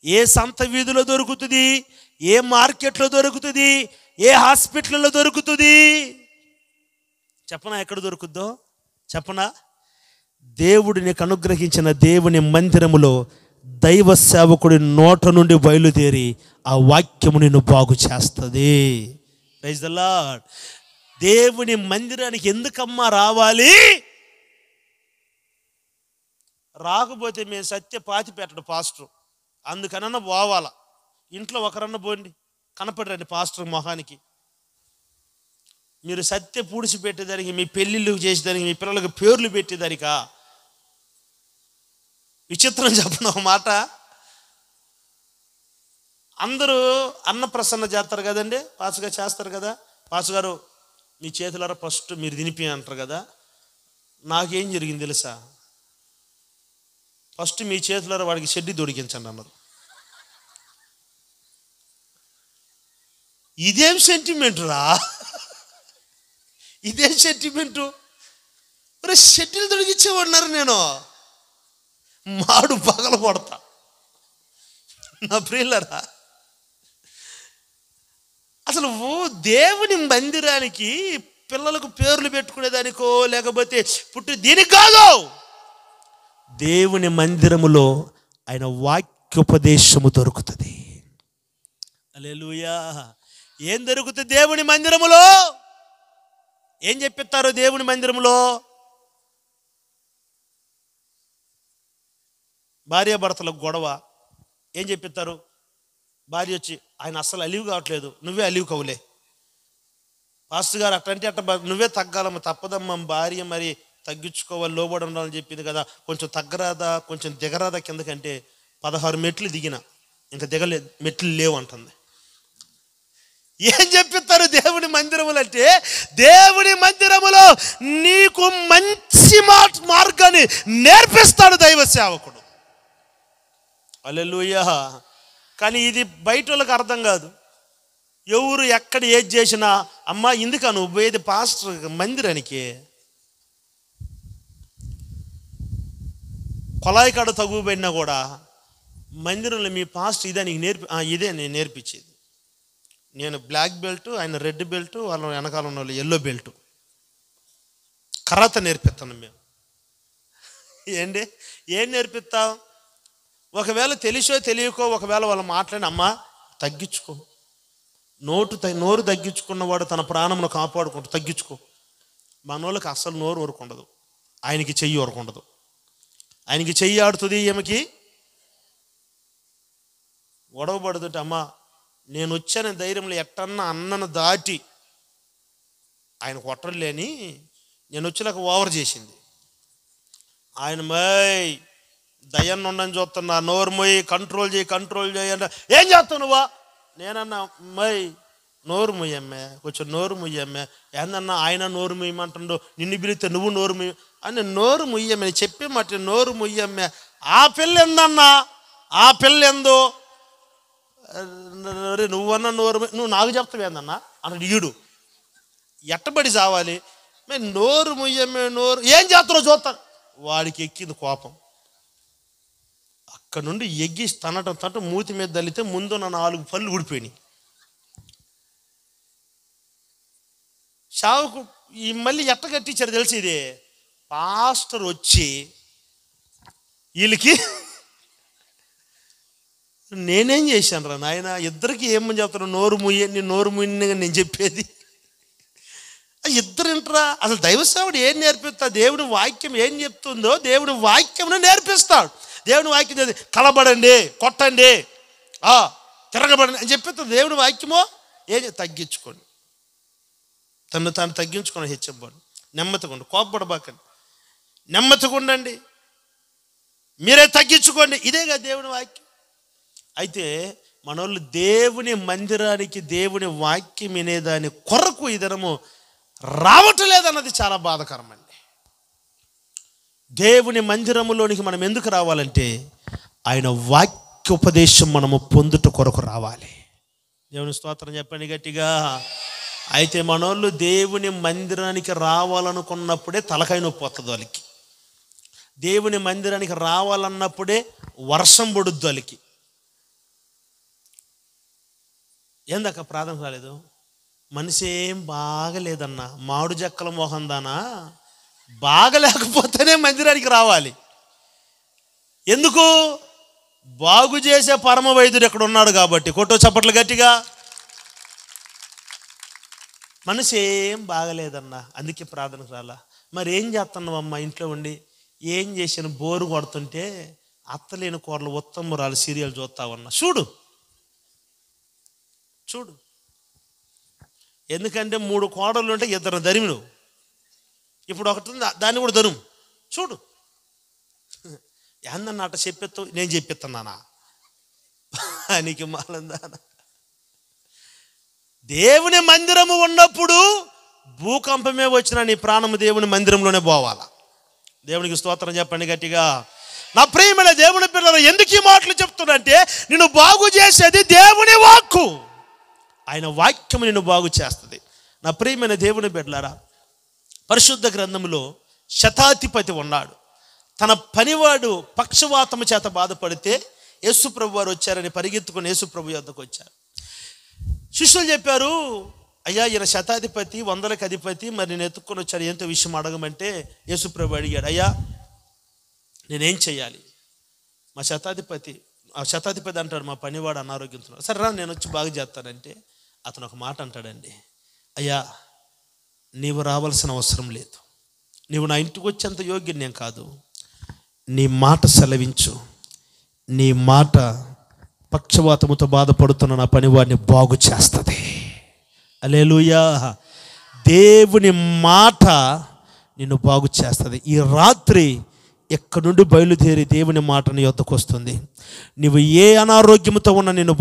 ఏ సంత వీధిలో దొరుకుతుంది? ఏ మార్కెట్లో దొరుకుతుంది? ఏ హాస్పిటల్లో దొరుకుతుంది? చెప్పనా ఎక్కడ దొరుకుద్దో? చెప్పనా? దేవుడు నీకు అనుగ్రహించిన దేవుని మందిరములో దైవ సేవకుడి నోట నుండి బయలుదేరి ఆ వాక్యము నిన్ను బాగు చేస్తుంది. Praise the lord. దేవుని మందిరానికి ఎందుకమ్మా రావాలి? రాకపోతే మేము సత్య పాతి పెట్టడు పాస్టర్, అందుకనన్నా పోవాలా. ఇంట్లో ఒకరన్నా పోండి, కనపడరండి పాస్టర్ మొహానికి. మీరు సత్య పూడిచి పెట్టేదానికి, మీ పెళ్ళిళ్ళు చేసేదానికి, మీ పిల్లలకు పేర్లు పెట్టేదానికా? విచిత్రం చెప్పిన ఒక మాట, అందరూ అన్నప్రసన్న చేస్తారు కదండి, పాసుగా చేస్తారు కదా. పాసుగారు మీ చేతులారా ఫస్ట్ మీరు తినిపి అంటారు కదా. నాకేం జరిగింది తెలుసా? ఫస్ట్ మీ చేతులారా వాడికి షెడ్డి దొరికించండి అన్నారు. ఇదేం సెంటిమెంట్ రా, ఇదేం సెంటిమెంటు? షెడ్డిలు దొరికించేవాడినారు. నేను మాడు పగల కొడతా. నా ప్రియులరా, అసలు దేవుని మందిరానికి పిల్లలకు పేర్లు పెట్టుకునేదానికో లేకపోతే దీనికి కాదు. దేవుని మందిరములో ఆయన వాక్యోపదేశము దొరుకుతుంది. హల్లెలూయా. ఏం దొరుకుతుంది దేవుని మందిరములో? ఏం చెప్పిస్తారు దేవుని మందిరములో? భార్యాభర్తలకు గొడవ, ఏం చెప్పిస్తారు? భార్య వచ్చి, ఆయన అస్సలు అలివి కావట్లేదు, నువ్వే అలివి కవులే పాస్టర్ గారు, అట్టంటే అట్ట నువ్వే తగ్గాలమ్మ, తప్పదమ్మా, భార్య మరి తగ్గించుకోవాలి, లోబడి ఉండాలని చెప్పింది కదా, కొంచెం తగ్గరాదా, కొంచెం దిగరాదా కిందకంటే 16 మెట్లు దిగిన, ఇంకా దిగలేదు, మెట్లు లేవు అంటుంది. ఏం చెప్పిస్తారు చేస్తారు దేవుని మందిరములు అంటే? దేవుని మందిరములో నీకు మంచి మార్గాన్ని నేర్పిస్తాడు దైవ సేవకుడు. హల్లెలూయా. కానీ ఇది బయట వాళ్ళకి అర్థం కాదు. ఎవరు ఎక్కడ ఏది చేసినా, అమ్మా ఇందుక నువ్వు పోయేది పాస్టర్ మందిరానికి, కొలాయి కాడ తగుబడినా కూడా మందిరంలో మీ పాస్టర్ ఇదే నీకు ఇదే నేను నేర్పించేది. నేను బ్లాక్ బెల్ట్, ఆయన రెడ్ బెల్ట్, వాళ్ళ వెనకాల ఉన్న వాళ్ళు ఎల్లో బెల్ట్. కరాత నేర్పిస్తాను మేము. ఏంటి ఏం నేర్పిస్తాం? ఒకవేళ తెలిసో తెలియకో ఒకవేళ వాళ్ళు మాట్లాడి, అమ్మా తగ్గించుకో, నోరు తగ్గించుకున్నవాడు తన ప్రాణమును కాపాడుకుంటూ తగ్గించుకో. మనోళ్ళకి అస్సలు నోరు ఊరుకుండదు, ఆయనకి చెయ్యి ఊరుకుండదు. ఆయనకి చెయ్యి ఆడుతుంది, ఈమెకి గొడవపడుతుంటే, అమ్మా నేను వచ్చాను ధైర్యంలో ఎట్టన్నా అన్నను దాటి ఆయన కొట్టలేని నేను వచ్చేలాక ఓవర్ చేసింది. ఆయన దయ్యాన్ని ఉండని చూస్తున్నా, నోరు మొయ్యి, కంట్రోల్ చేయి అంటే, ఏం చేస్తావు నువ్వా? నేనన్నా నోరు మొయ్యమ్మే, కొంచెం నోరు మొయ్యమ్మే. ఏందన్నా ఆయన నోరు మొయ్యమంటుండో, నిన్ను పిలిస్తే నువ్వు నోరు మొయ్యి అని. నోరు మొయ్యమ్మే చెప్పే మాట, నోరు మొయ్యమ్మే. ఆ పిల్ల ఎందన్నా, ఆ పిల్ల ఎందో, నువ్వన్నా నువ్వు నాకు చెప్తావేందన్నా అన్నాడు ఈడు. ఎట్టబడి చావాలి. నోరు మొయ్యమ్మే, నోరు ఏం చేస్తారో చూస్తాను. వాడికి ఎక్కింది కోపం. అక్కడ నుండి ఎగ్గి తనటం మూతి మీద దల్లితే ముందు నా 4 పళ్ళు ఊడిపోయినాయి. షావుకు ఈ మళ్ళీ ఎట్ట కట్టించారు తెలిసి, ఇది పాస్టర్ వచ్చి వీళ్ళకి నేనేం చేశాను రా నాయన, ఇద్దరికి ఏమని చెప్తాను, నోరు ముయ్యండి, నోరు ముయ్యని నేను చెప్పేది. ఇద్దరు ఇంటరా? అసలు దైవసేవుడు ఏం నేర్పిస్తా, దేవుని వాక్యం ఏం చెప్తుందో దేవుని వాక్యంను నేర్పిస్తాడు. దేవుని వాక్యం కలబడండి, కొట్టండి, తిరగబడండి అని చెప్పిస్తాడు. దేవుని వాక్యమో ఏం తగ్గించుకోండి, తాను తగ్గించుకొని హెచ్చబడి, నెమ్మదిగా ఉండి, కోపపడబాకండి, నెమ్మదిగా ఉండండి, మీరే తగ్గించుకోండి. ఇదేగా దేవుని వాక్యం. అయితే మనోళ్ళు దేవుని మందిరానికి దేవుని వాక్యం వినేదాని కొరకు ఈ దినము రావట్లేదన్నది చాలా బాధాకరం అండి. దేవుని మందిరములోనికి మనం ఎందుకు రావాలంటే ఆయన వాక్యోపదేశం మనము పొందుట కొరకు రావాలి. దేవుని స్తోత్రం చెప్పండి గట్టిగా. అయితే మనోళ్ళు దేవుని మందిరానికి రావాలనుకున్నప్పుడే తలకాయ నొప్పి వస్తుంది వాళ్ళకి. దేవుని మందిరానికి రావాలన్నప్పుడే వర్షం పడుద్దు వాళ్ళకి. ఏందాక ప్రార్థన కాలేదు, మనిషి ఏం బాగలేదన్నా, మాడు జక్కల మోహం దానా, బాగలేకపోతేనే మందిరానికి రావాలి. ఎందుకు? బాగు చేసే పరమ వైద్యుడు ఎక్కడ ఉన్నాడు కాబట్టి. కొట్టో చప్పట్లు గట్టిగా. మనిషి ఏం బాగలేదన్నా, అందుకే ప్రార్థనకు రాలా. మరి ఏం చేస్తున్నావు అమ్మ ఇంట్లో ఉండి? ఏం చేసాను, బోరు కొడుతుంటే అత్తలేని కూరలు ఉత్తమురాలు సీరియల్ చూస్తావన్నా. చూడు, ఎందుకంటే 3 కోడళ్ళు ఉంటే 2 దరిమి నువ్వు, ఇప్పుడు ఒకటి ఉంది దాన్ని కూడా దరుము. చూడు, ఏందన్నా అట్ట చెప్పేస్తావు, నేను చెప్పిస్తున్నానా నీకు మాలందానా? దేవుని మందిరము ఉన్నప్పుడు భూకంపమే వచ్చినా నీ ప్రాణము దేవుని మందిరంలోనే పోవాలా. దేవునికి స్తోత్రం చెప్పండి గట్టిగా. నా ప్రియమైన దేవుని పిల్లలు, ఎందుకు ఈ మాటలు చెప్తున్నంటే, నిన్ను బాగు చేసేది దేవుని వాక్కు. ఆయన వాక్యము నిన్ను బాగు చేస్తుంది. నా ప్రియమైన దేవుని బిడ్డలారా, పరిశుద్ధ గ్రంథంలో శతాధిపతి ఉన్నాడు. తన పనివాడు పక్షవాతము చేత బాధపడితే యేసుప్రభు వారు వచ్చారని పరిగెత్తుకుని యేసుప్రభు యొద్దకు వచ్చారు. శిష్యులు చెప్పారు, అయ్యా ఈయన శతాధిపతి, 100కి అధిపతి, మరి నేను ఎత్తుక్కొని వచ్చాను, ఏంటో విషయం అడగమంటే యేసుప్రభు అడిగాడు, అయ్యా నేనేం చెయ్యాలి? మా శతాధిపతి అంటాడు, మా పనివాడు అనారోగ్యంతో. సరే రా నేను వచ్చి బాగు చేస్తానంటే అతను ఒక మాట అంటాడండి, అయ్యా నీవు రావాల్సిన అవసరం లేదు, నీవు నా ఇంటికి వచ్చేంత యోగ్యం నేను కాదు, నీ మాట సెలవించు, నీ మాట పక్షవాతముతో బాధపడుతున్న నా పనివాడిని బాగు చేస్తుంది. హల్లెలూయా. దేవుని మాట నిన్ను బాగు చేస్తుంది. ఈ రాత్రి ఎక్కడి నుండి బయలుదేరి దేవుని మాట నీ యొద్దకు వస్తుంది. నీవు ఏ అనారోగ్యంతో ఉన్నా నిన్ను